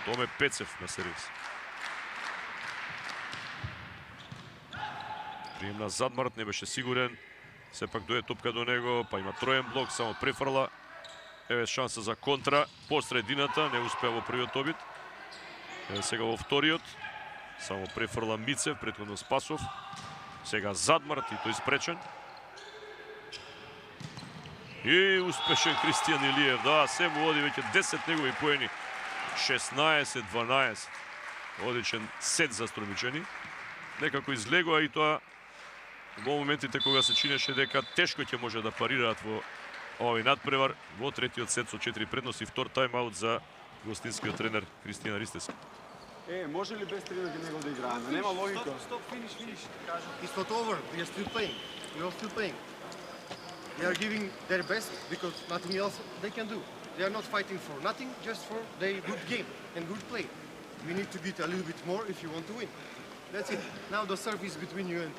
Томе Пецев на сервис. Прием на Задмарт, не беше сигурен. Сепак дојде топка до него, па има троен блок, само префрла. Еве шанса за контра по средината, не успеа во првиот обид. Еве сега во вториот, само префрла Мицев, претходно Спасов. Сега Задмарт и тој спречен. И успешен Кристијан Илиев, да, се му оди веќе 10 негови поени. 16-12. Одличен сет за Струмичани. Некако излегува и тоа во моментите кога се чинеше дека тешко ќе може да парираат во овој надпревар во третиот сет со 4 предности, втор тайм-аут за гостинскиот тренер Кристијан Ристевски. Може ли без тренер него да играеме? Нема логика. Stop, finish. It's not over. We are still playing. We are still playing. They are giving their best because nothing else they can do. They are not fighting for nothing, just for their good game and good play. We need to beat a little bit more if you want to win. That's it. Now the serve is between you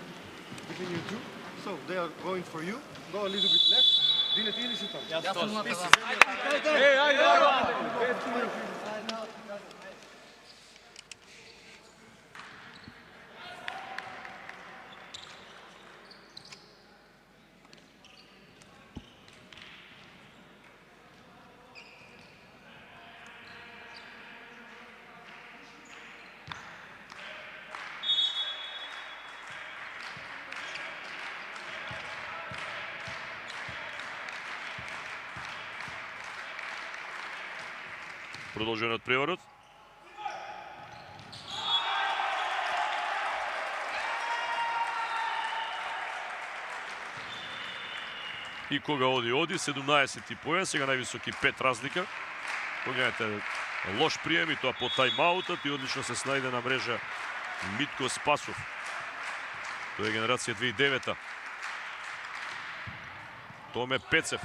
two. So they are going for you. Go a little bit left. Dinete ili si tam? Продолжуваат преварот. И кога оди 17 поен, сега највисоки 5 разлика. Погледнете, лош прием и тоа по тајм-аутот и одлично се снајде на мрежа Митко Спасов. Тоа е генерација 2009-та. Томе Пецев.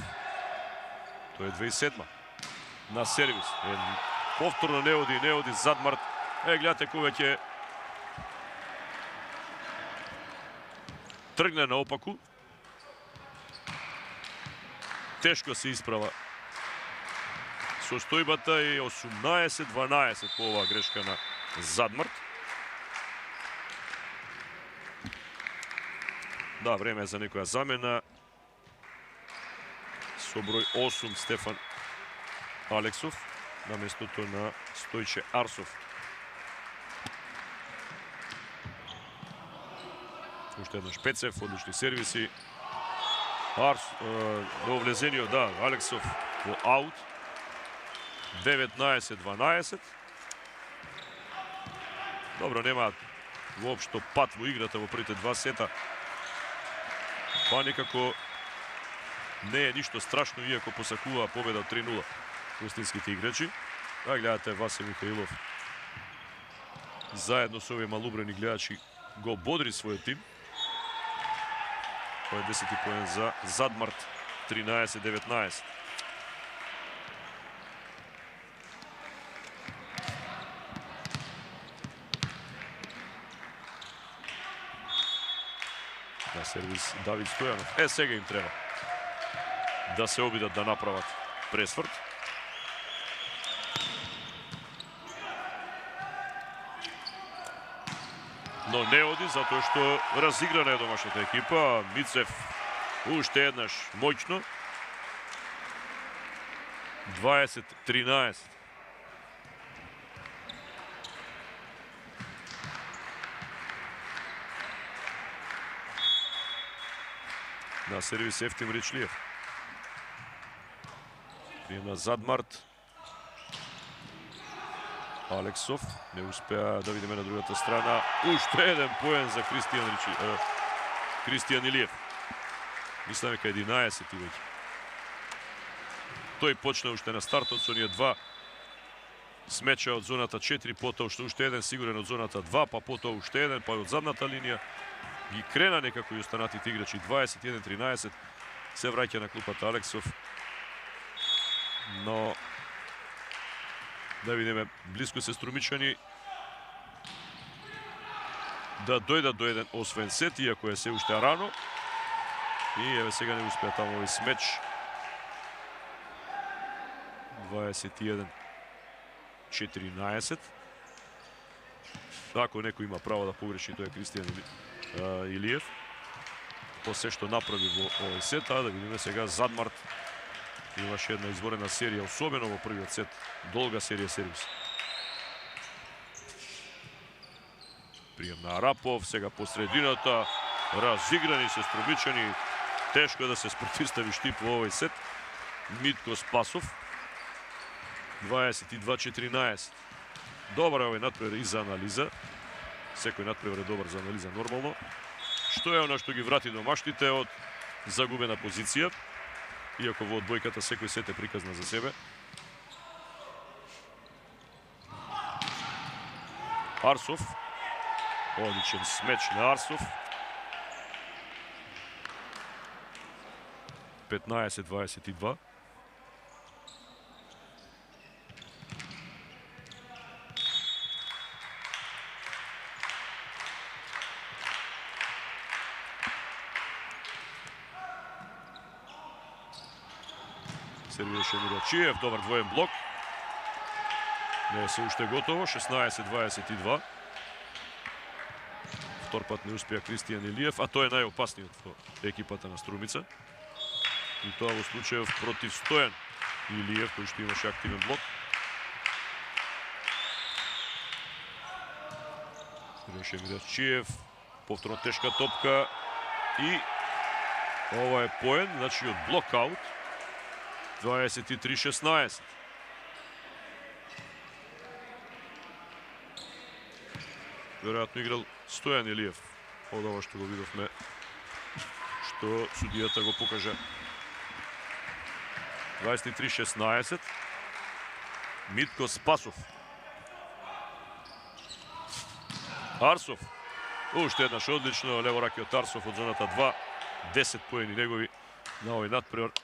Тоа е 2007-та. На сервис. Повторно не оди Задмарт. Гледате кога ќе тргне наопаку. Тешко се исправа состојбата и 18-12 по оваа грешка на Задмарт. Да, време е за некоја замена. Со број 8 Стефан Алексов на местото на Стојче Арсов. Уште еднаш Пецев, одлични сервиси. Во влезениот, да, Алексов во аут. 19-12. Добро, нема воопшто пат во играта во првите два сета. Па некако не е ништо страшно, иако посакува победа од 3-0 гостинските играчи. А гледате, Васе Михаилов заедно со овие малубрени гледачи го бодри својот тим. Тоа е 10-ти поен за Задмарт, 13-19. На сервис Давид Стојанов. Сега им треба да се обидат да направат пресврт. Но не оди, затоа што разиграна е домашната екипа. Мицев уште еднаш моќно. 20-13. На сервис Ефтим Ричлиев. Приема Задмарт. Алексов не успеа, да видиме на другата страна. Уште еден поен за Кристијан Илиев. Мислам дека 11 веќе. Тој почна уште на стартот со оние два смеча од зоната 4, потоа уште еден сигурен од зоната 2, па потоа уште еден, па од задната линија. Ги крена некако и останатите играчи. 21-13. Се враќа на клупата Алексов. Но да видиме, близко се струмичани да дојдат до еден освен сет, иако е се уште рано. И еве сега не успеа таму овој смеч. 21-14. Ако некој има право да погреши, тој е Кристијан Илиев. По се што направи во овој сет, да видиме сега Задмарт. Имаше една изворена серија, особено во првиот сет. Долга серија сервис. Прием на Арапов, сега по средината. Разиграни се струмичани. Тешко е да се спротивстави Штип во овој сет. Митко Спасов. 22-14. Добар е овој надпревар и за анализа. Секој надпревар е добар за анализа нормално. Што е она што ги врати домашните од загубена позиција? Иако во одбојката секој сет е приказна за себе. Арсов. Одличен смеч на Арсов. 15-22. Сервираше Мирачиев, добар двоен блок. Не е се уште готово, 16-22. Втор пат не успеа Кристијан Илиев, а тој е најопасниот во екипата на Струмица. И тоа во случајов против Стојан Илиев, кој што имаше активен блок. Сервираше Мирачиев, повторно тешка топка и ова е поен, значи од блокаут. 23-16. Веројатно играл Стојан Илиев. Од ова што го видовме, што судијата го покажа. 23-16. Митко Спасов. Арсов. Уште еднаш одлично, лево ракиот Арсов од зоната 2. 10 поени негови на овој надпревар.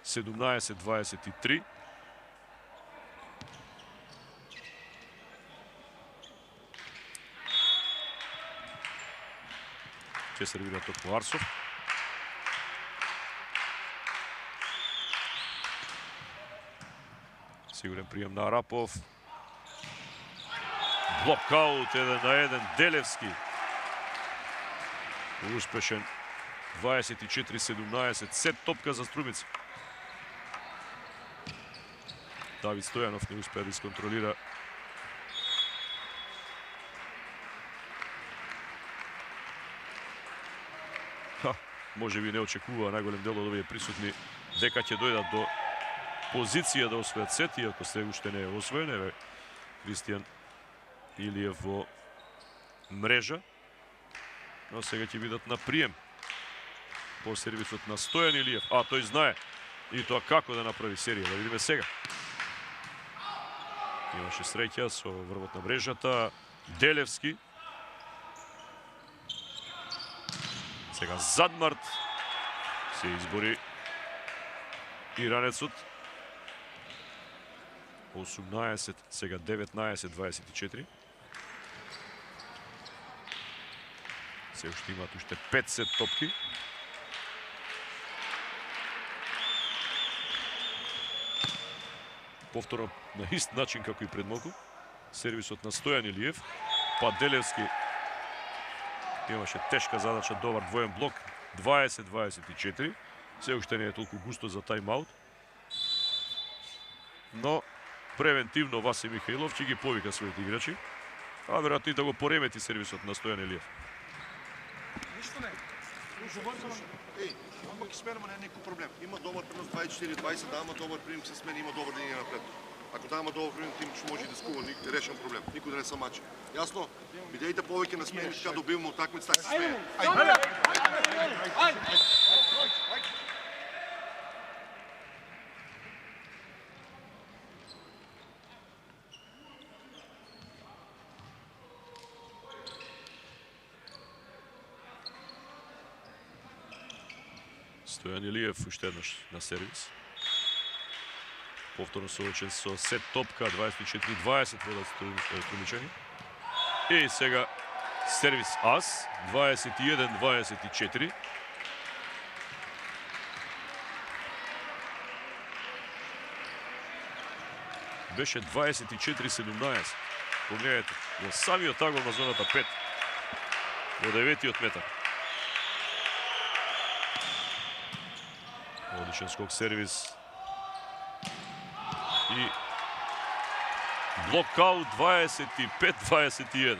17-23. Ќе сервира токму Арсов. Сигурен прием на Арапов. Блокаут 1-1. Делевски. Успешен. 24-17. Сет топка за Струмица. Давид Стојанов не успеа да исконтролира. Може би не очекува најголем дел од овие присутни дека ќе дојдат до позиција да освојат сет, иако се уште не е освоен. Еве Кристијан Илиев во мрежа. Но сега ќе бидат на прием. По сервисот на Стојан Илиев. А, тој знае и тоа како да направи серија. Да видиме сега. Имаше среќа со врвот на мрежата. Делевски. Сега Задмарт се избори иранецот. 18, сега 19-24. Се уште имаат уште 5 сет топки. Повторно на ист начин како и пред малку. Сервисот на Стојан Илиев. Па Делевски имаше тешка задача, добар двоен блок. 20-24. Се уште не е толку густо за тајм-аут. Но превентивно Васи Михаилов ќе ги повика своите играчи. А веројатно и да го поремети сервисот на Стојан Илиев. Ништо не. Еј, ама ќе сменаме, не е некој проблем. Има добар принос 24-20, да има добар принос се смени, има добар линија напред. Ако да има добар принос, тим ќе може да скува, решен проблем. Никој да не се мачи. Јасно? Бидејте повеќе на смени, така добиваме утакмица, така се смее. Стојан Илиев уште еднаш на сервис. Повторно соочен со сет топка, 24-20 водат Струмичани. И сега сервис ас, 21-24. Беше 24-17. Погледнете, во самиот агол на зоната 5. Во 9-тиот метар. Одличен скок сервис. И блокаут 25-21.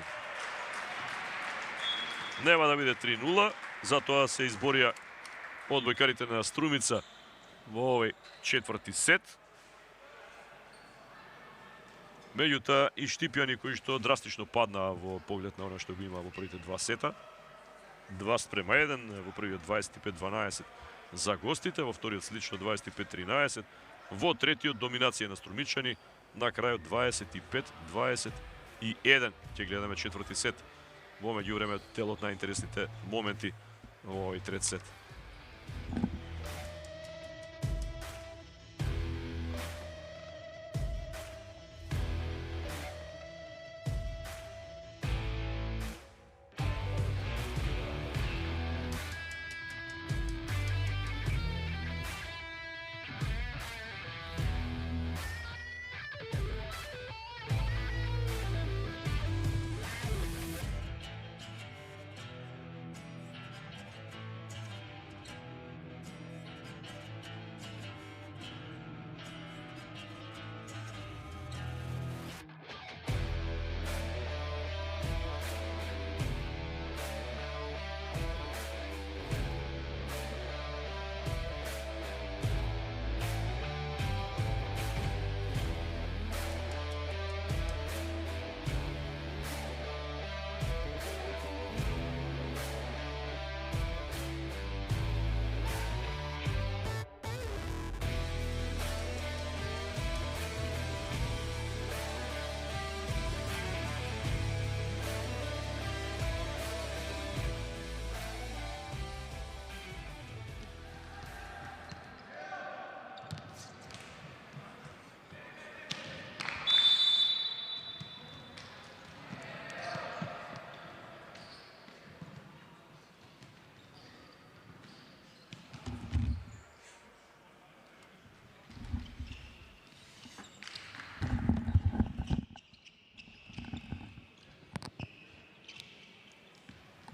Нема да биде 3-0, затоа се изборија одбојкарите на Струмица во овој четврти сет. Меѓутоа и Штипјани кои што драстично паднаа во поглед на она што го има во првите два сета. 2:1 во првиот 25-12 за гостите, во вториот слично 25-13, во третиот доминација на Струмичани, на крајот 25-21. Ќе гледаме четврти сет во меѓувреме телот на интересните моменти во овој трет сет.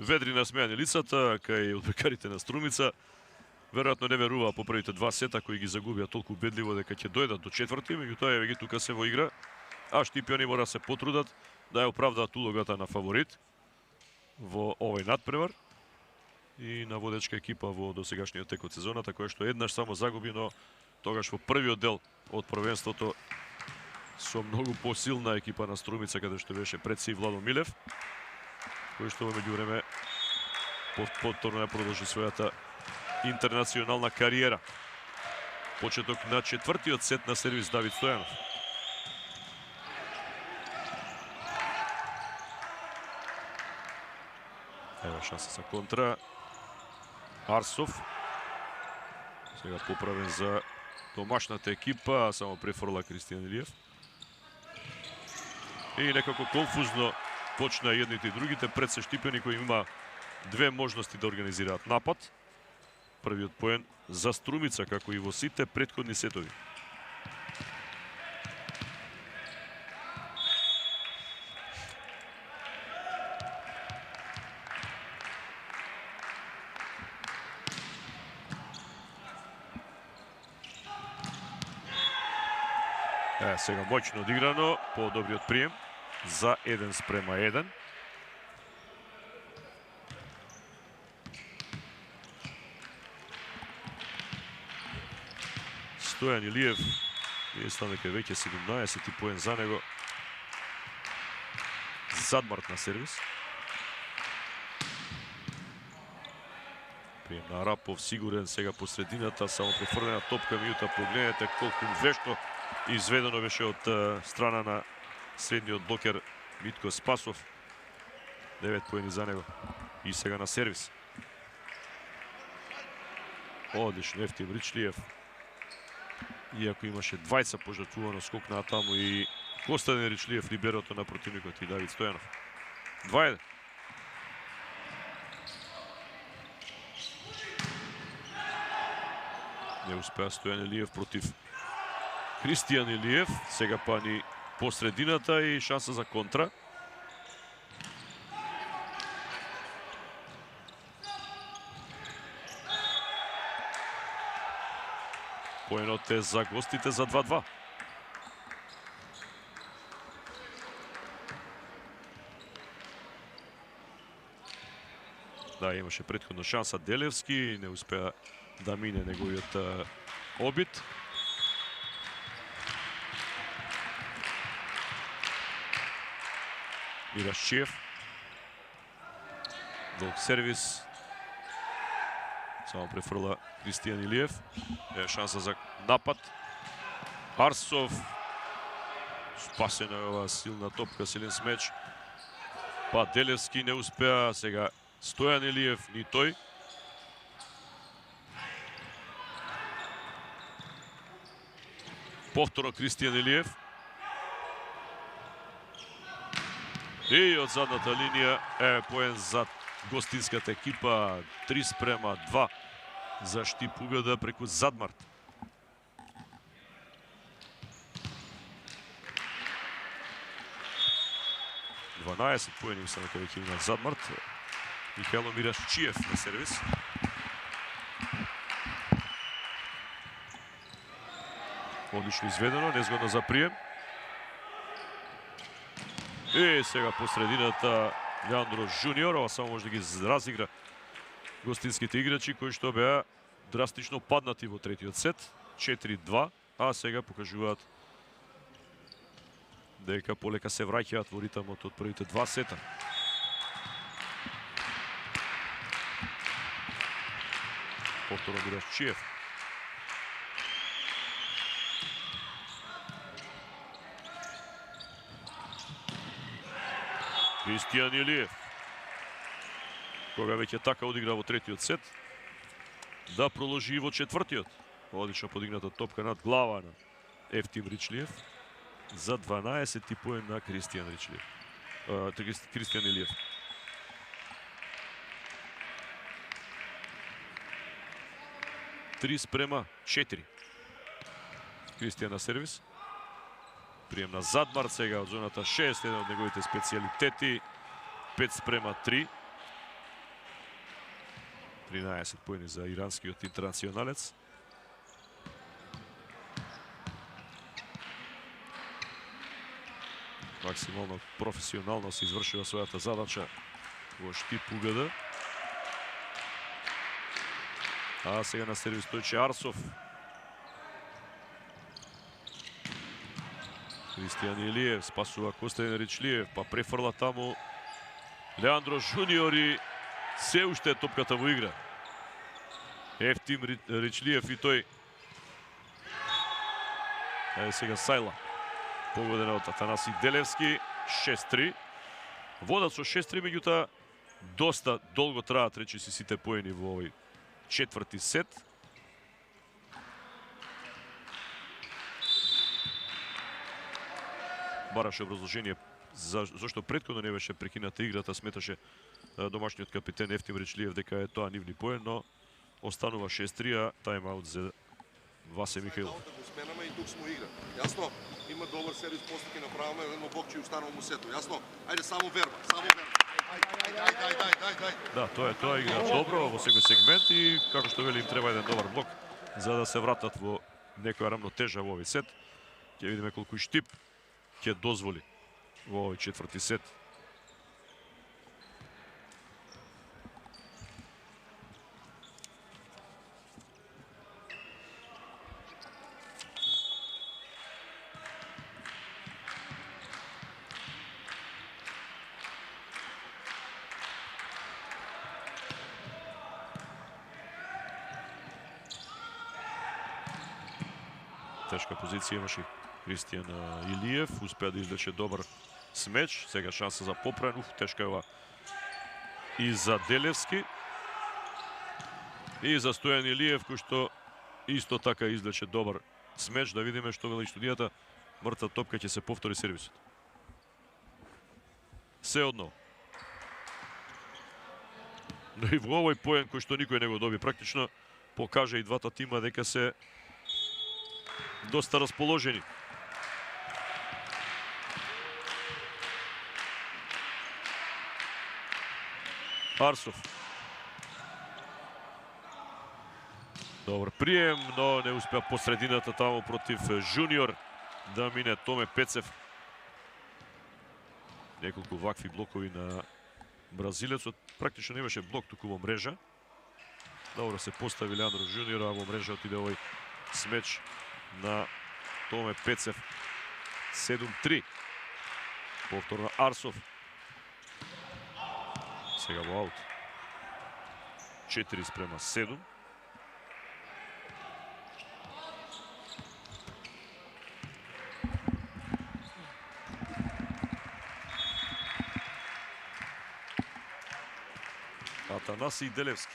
Ведри насмеани лицата кај одбојкарите на Струмица. Веројатно не веруваа по првите два сета кои ги загубија толку убедливо дека ќе дојдат до четврти, меѓутоа еве ги тука се во игра. А Штипјани мора да се потрудат да ја оправдаат улогата на фаворит во овој надпревар и на водечка екипа во досегашниот тек од сезоната, која што еднаш само загуби, но тогаш во првиот дел од првенството со многу посилна екипа на Струмица, каде што беше пред си Владо Милев. кој што во меѓувреме повторно ја продолжи својата интернационална кариера. Почеток на четвртиот сет на сервис Давид Стојанов. Ева шанса за контра. Арсов. Сега поправен за домашната екипа, само префрла Кристијан Илиев. И некако конфузно почна едните и другите, пред се Штипени кој има две можности да организираат напад. Првиот поен за Струмица, како и во сите претходни сетови. Сега моќно одиграно, по-добриот прием за 1:1. Стојан Илиев, мислам дека веќе 17 поен за него. Задмарт на сервис. Прием на Арапов, сигурен сега по средината, само префрлена топка, меѓутоа погледнете колку вешто изведено беше од страна на средниот блокер Митко Спасов. 9 поени за него. И сега на сервис. Одлично Ефтим Ричлиев. Иако имаше двајца пожртвувано скок на таму и Костадин Ричлиев, либерото на противникот и Давид Стојанов. 2-1. Не успеа Стојан Илиев против Кристијан Илиев. Сега па ни по средината и шанса за контра. Поенот е за гостите за 2-2. Да, имаше претходно шанса Делевски, не успеа да мине неговиот обид. Мирашчиев. Долг сервис. Само префрла Кристијан Илиев. Е шанса за напад. Арсов. Спасена е ова силна топка, силен смеч. Па Делевски не успеа. Сега Стојан Илиев, ни тој. Повторно Кристијан Илиев. И од задната линија е поен за гостинската екипа. 3:2 за Штип Угада преку Задмарт. Дванаесет поени мислам дека веќе има Задмарт. Михајло Мирашчиев на сервис. Одлично изведено, незгодно за прием. И сега по средината Леандро Жуниор, ова само може да ги разигра гостинските играчи кои што беа драстично паднати во третиот сет. 4-2, а сега покажуваат дека полека се враќаат во ритмот од првите два сета. Повторно Мирашчиев. Кристијан Илиев. Кога веќе така одигра во третиот сет, да продолжи и во четвртиот. Одлично подигната топка над глава на Ефтим Ричлиев за 12 поен на Кристијан Ричлиев. Кристијан Илиев. Три спрема 4. Кристијан на сервис. Прием на Задмарт сега од зоната 6, еден од неговите специјалитети. 5:3. 13 поени за иранскиот интернационалец. Максимално професионално се извршува својата задача во Штип Угада. А сега на сервис Стојче Арсов. Кристијан Илиев спасува Костадин Ричлиев, па префрла таму Леандро Жуниор и се уште топката во игра. Ефтим Ричлиев и тој. Е сега Сајла. Погодена од Атанаси Делевски. 6-3. Водат со 6-3, меѓутоа доста долго траат речиси сите поени во овој четврти сет. Бараше образложение зашто претходно не беше прекината играта, сметаше домашниот капитен Ефтим Ричлиев дека е тоа нивни поен, но останува 6-3, а тајм-аут за Васе Михаилов. Го сменаме и тук смо игра. Јасно, има добар сервис, после ќе направиме едно бокче и останува му сето. Јасно? Ајде само верба, само верба. Ајде. Да, тоа игра добро во секој сегмент и како што вели им треба еден добар блок за да се вратат во некоја рамнотежа во овој сет. Ќе видиме колку и Штип ќе дозволи во овој четврти сет. Тешка позиција имаше Кристијан Илиев, успеа да извлече добар смеч, сега шанса за попрен, тешка е ова и за Делевски и за Стојан Илиев, кој што исто така извлече добар смеч. Да видиме што вели студијата, мртва топка ќе се повтори сервисот. Се одно. Но и во овој поен кој што никој не го доби практично, покажа и двата тима дека се доста расположени. Арсов. Добар прием, но не успеа по средината таму против Жуниор да мине Томе Пецев. Неколку вакви блокови на бразилецот. Практично не имаше блок туку во мрежа. Добро се постави Леандро Жуниор, а во мрежа отиде овој смеч на Томе Пецев. 7-3. Повторно Арсов. Сега во аут. 4-7. Атанаси Делевски.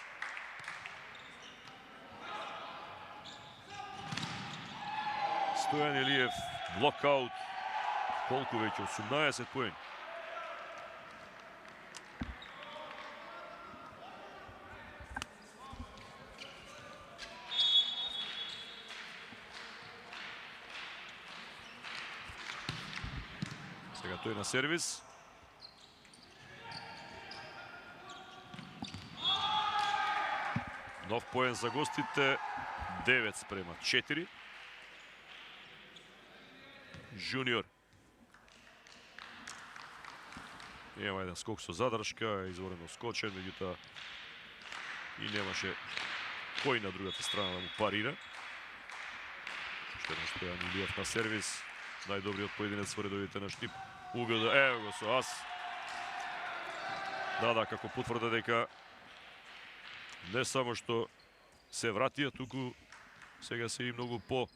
Стојан Илиев, блокаут. Колку веќе? 18 поени. Сега тој на сервис. Нов поен за гостите. 9-4. Жуниор. Има еден скок со задршка, изворено скочен, меѓутоа и немаше кој на другата страна да му парира. Уште едно Стојан Илиев на сервис. Најдобриот поединец во редовите на Штип. Угода, ево го со ас. Да, како потврда дека не само што се вратија, туку сега се и многу по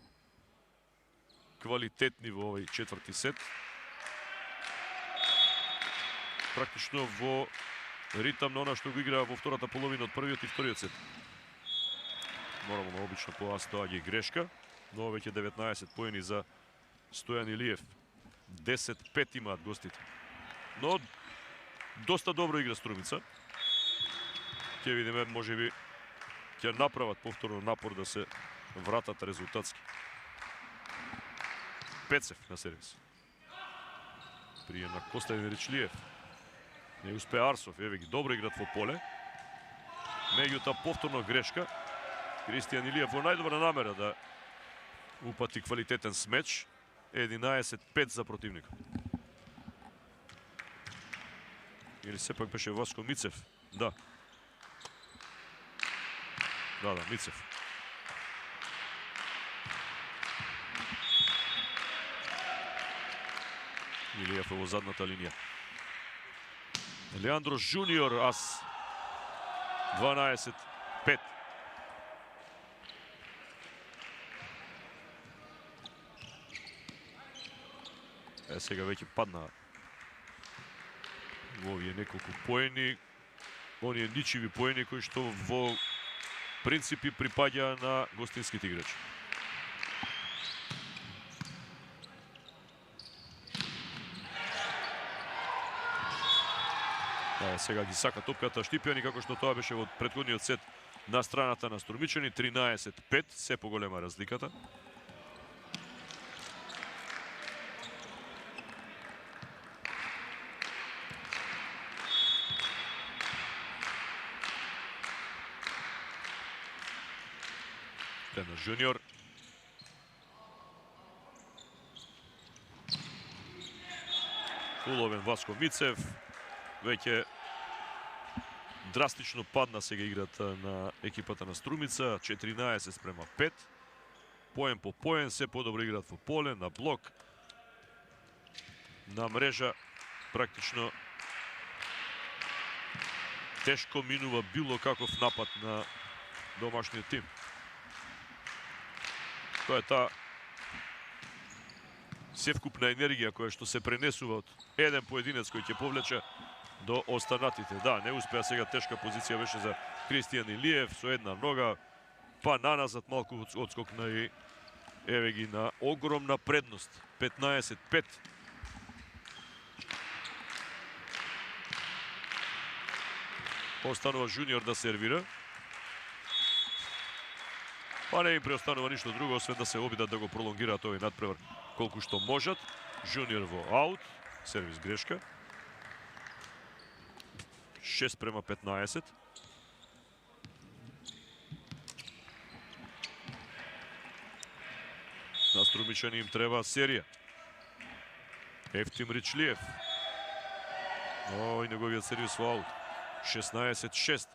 квалитетни во овој четврти сет. Практично во ритам на она што го играа во втората половина од првиот и вториот сет. Нормално, обично по ас доаѓа и грешка, но веќе 19 поени за Стојан Илиев. 10-5 имаат гостите. Но доста добро игра Струмица. Ќе видиме, можеби ќе направат повторно напор да се вратат резултатски. Пецев на сервис. Прием на Костадин Ричлиев. Не успеа Арсов, еве ги добро играт во поле. Меѓутоа повторно грешка. Кристијан Илиев во најдобра намера да упати квалитетен смеч. 11-5 за противникот. Или сепак беше Васко Мицев? Да. Да, Мицев. Илиев во задната линија. Леандро Жуниор, ас 12-5. Сега веќе падна во овие неколку поени. Оние ничиви поени кои што во принципи припаѓа на гостинските играчи. Сега ги сака топката Штипјани, како што тоа беше во претходниот сет на страната на Струмичани. 13-5, се поголема разликата. На Жуниор. Уловен Васко Мицев. Веќе драстично падна сега играта на екипата на Струмица. 14-5. Поен по поен, се подобро играат во поле, на блок, на мрежа. Практично тешко минува било каков напад на домашниот тим. Тоа е таа севкупна енергија која што се пренесува од еден поединец кој ќе повлече до останатите. Да, не успеа сега, тешка позиција беше за Кристијан Илиев со една нога, па наназад малку одскокна и еве ги на огромна предност. 15-5. Останува Жуниор да сервира. Па не им преостанува ништо друго, освен да се обидат да го пролонгираат овој надпревар колку што можат. Жуниор во аут, сервис грешка. 6-15. На Струмичани им треба серија. Ефтим Ричлиев. И неговиот сервис во аут. 16-6.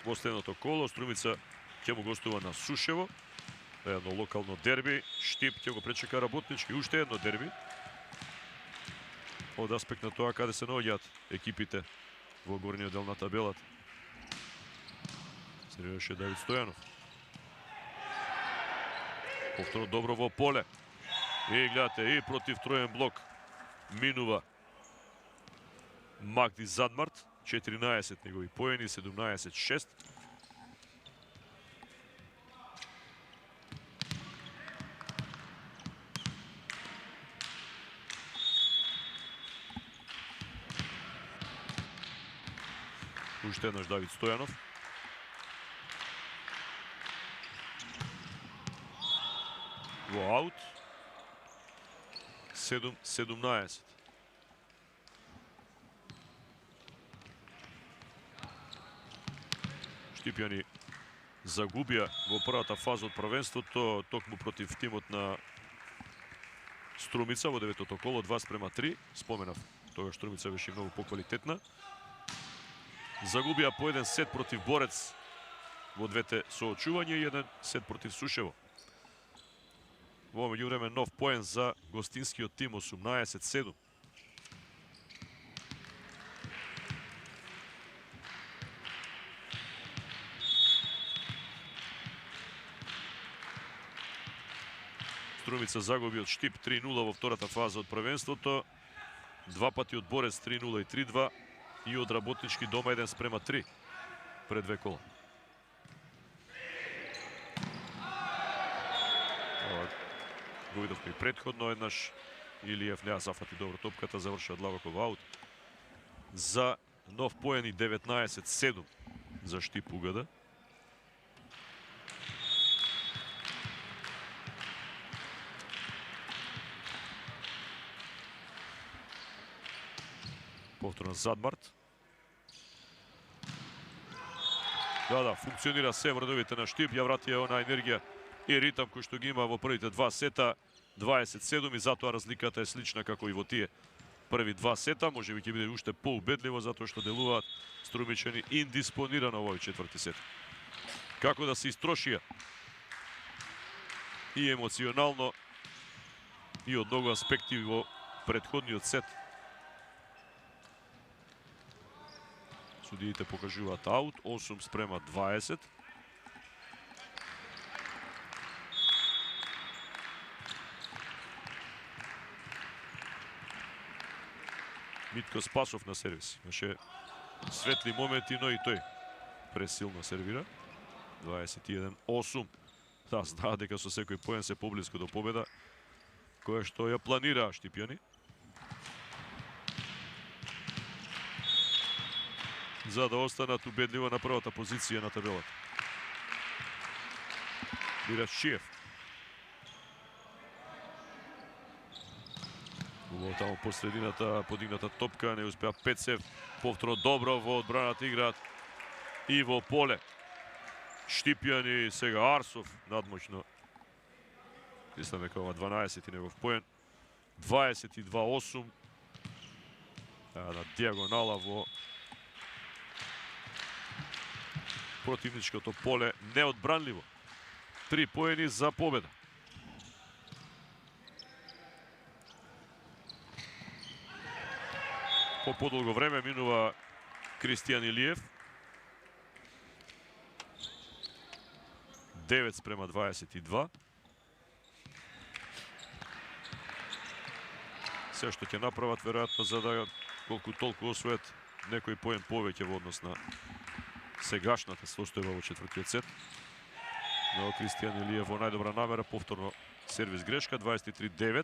Во следното коло Струмица ќе му гостува на Сушево. Едно локално дерби. Штип ќе го пречека Работнички. Уште едно дерби. Од аспект на тоа каде се наоѓаат екипите во горниот дел на табелата. Сервираше Давид Стојанов. Повторно добро во поле. И гледате, и против троен блок минува Магди Задмарт. 14 негови поени, 17-6. Уште еднаш Давид Стојанов. Во аут. 7-17. Штипјани загубија во првата фаза од првенството токму против тимот на Струмица во деветото коло 2-3. Споменав, тогаш Струмица беше многу поквалитетна. Загубија по еден сет против Борец во двете соочувања и еден сет против Сушево. Во меѓувреме нов поен за гостинскиот тим, 18-7. Струмица загуби од Штип 3-0 во втората фаза од првенството. Два пати од Борец 3-0 и 3-2 и од Работнички дома 1-3 пред две кола. Го видовме и предходно еднаш. Илиев неа зафати добро топката, завршува длабоко во аут. За нов поен и 19-7 за Штип УГД. Повторно Задмарт. Да, функционира се вредовите на Штип, ја вратија она енергија и ритам кој што ги има во првите два сета. 27 и затоа разликата е слична како и во тие први два сета. Можеби ќе биде уште поубедливо затоа што делуваат Струмичани индиспонирано во овој четврти сет. Како да се истрошија и емоционално и од многу аспекти во претходниот сет. Судиите покажуваат аут, 8-20. Митко Спасов на сервис. Имаше светли моменти, но и тој пресилно сервира. 21-8. Да, знаат дека со секој поен се поблиску до победа, која што ја планираа Штипјани. За да останат убедливо на првата позиција на табелата. Бирачиев. Во таму по средината подигната топка, не успеа Пецев. Повторно добро во одбраната играат и во поле. Штипјани, сега Арсов, надмоќно. Мислам дека ова 12 негов поен. 22-8. На диагонала во противничкото поле, неодбранливо. 3 поени за победа. По подолго време минува Кристијан Илиев. 9-22. Се што ќе направат веројатно за да колку толку освојат некој поен повеќе во однос на сегашната состојба во четвртиот сет. Но Кристијан Илиев во најдобра намера, повторно сервис грешка, 23-9.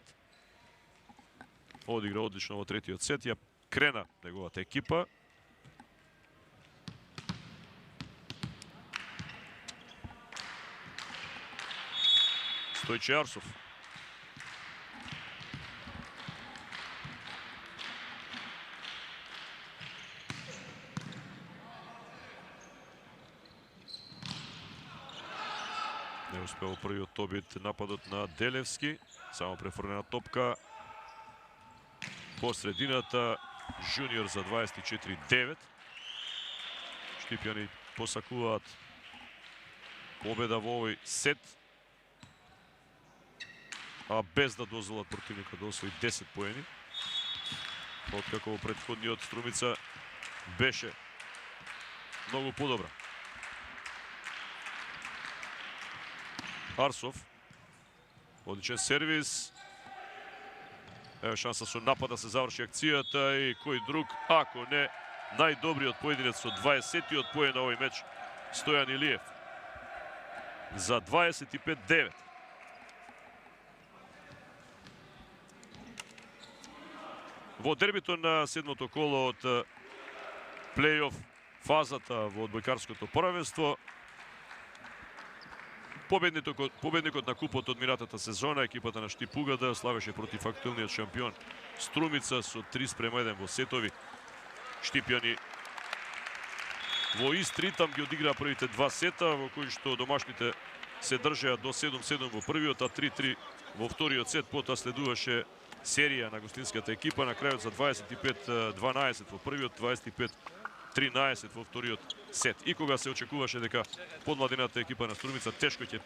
Одигра одлично во третиот сет, ја крена неговата екипа. Стојче Арсов. Не успеал првиот обид нападот на Делевски. Само префрлена топка. По средината Жуниор за 24-9. Штипјани посакуваат победа во овој сет, а без да дозволат противникот да освои 10 поени. Откако во претходниот Струмица беше многу подобра. Арсов. Одличен сервис. Ева шанса со напад да се заврши акцијата и кој друг, ако не најдобриот поединец со 20-тиот поен на овој меч, Стојан Илиев. За 25-9. Во дербито на седмото коло од плей-оф фазата во одбојкарското првенство, победникот на купот од минатата сезона, екипата на Штип Угада, славеше против актуелниот шампион Струмица со 3-1 во сетови. Штипјани во ист ритам ги одиграа првите два сета, во кои што домашните се држеа до 7-7 во првиот, а 3-3 во вториот сет. Потоа следуваше серија на гостинската екипа, на крајот за 25-12 во првиот, 25-13 во вториот сет. И кога се очекуваше дека подмладената екипа на Струмица тешко ќе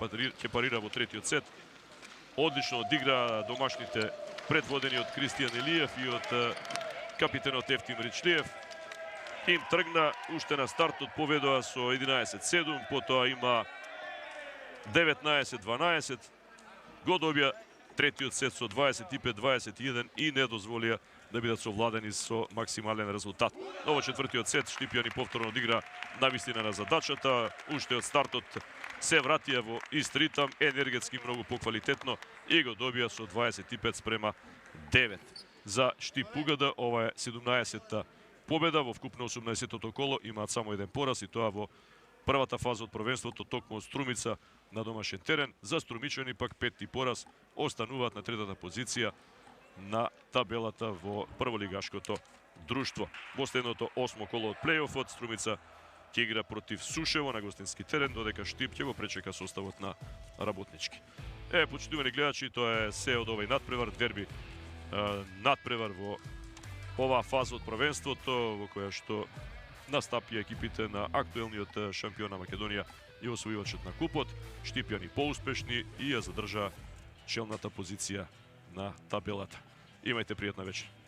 парира во третиот сет, одлично одигра домашните, предводени од Кристијан Илиев и од капитенот Ефтим Ричлиев. Им тргна уште на стартот, победоа со 11-7, потоа има 19-12. Го добија третиот сет со 25-21 и не дозволија да бидат совладени со максимален резултат. Но во четвртиот сет Штипјани повторно одигра навистина на задачата. Уште од стартот се вратија во ист ритам, енергетски многу поквалитетно и го добија со 25-9. За Штип Угада ова е 17-та победа во вкупно 18-тото коло, имаат само еден пораз и тоа во првата фаза од првенството, токму од Струмица на домашен терен. За струмичани пак петти пораз, остануваат на третата позиција на табелата во прволигашкото друштво. Во следното 8 коло од плей-офот Струмица ќе игра против Сушево на гостински терен, додека Штип ќе го пречека составот на Работнички. Почитувани гледачи, тоа е се од овој надпревар, дерби надпревар во оваа фаза од првенството, во која што настапија екипите на актуелниот шампион на Македонија и освојувачот на купот, Штипјани поуспешни и ја задржа челната позиција на табелата. Имајте пријатна вечер.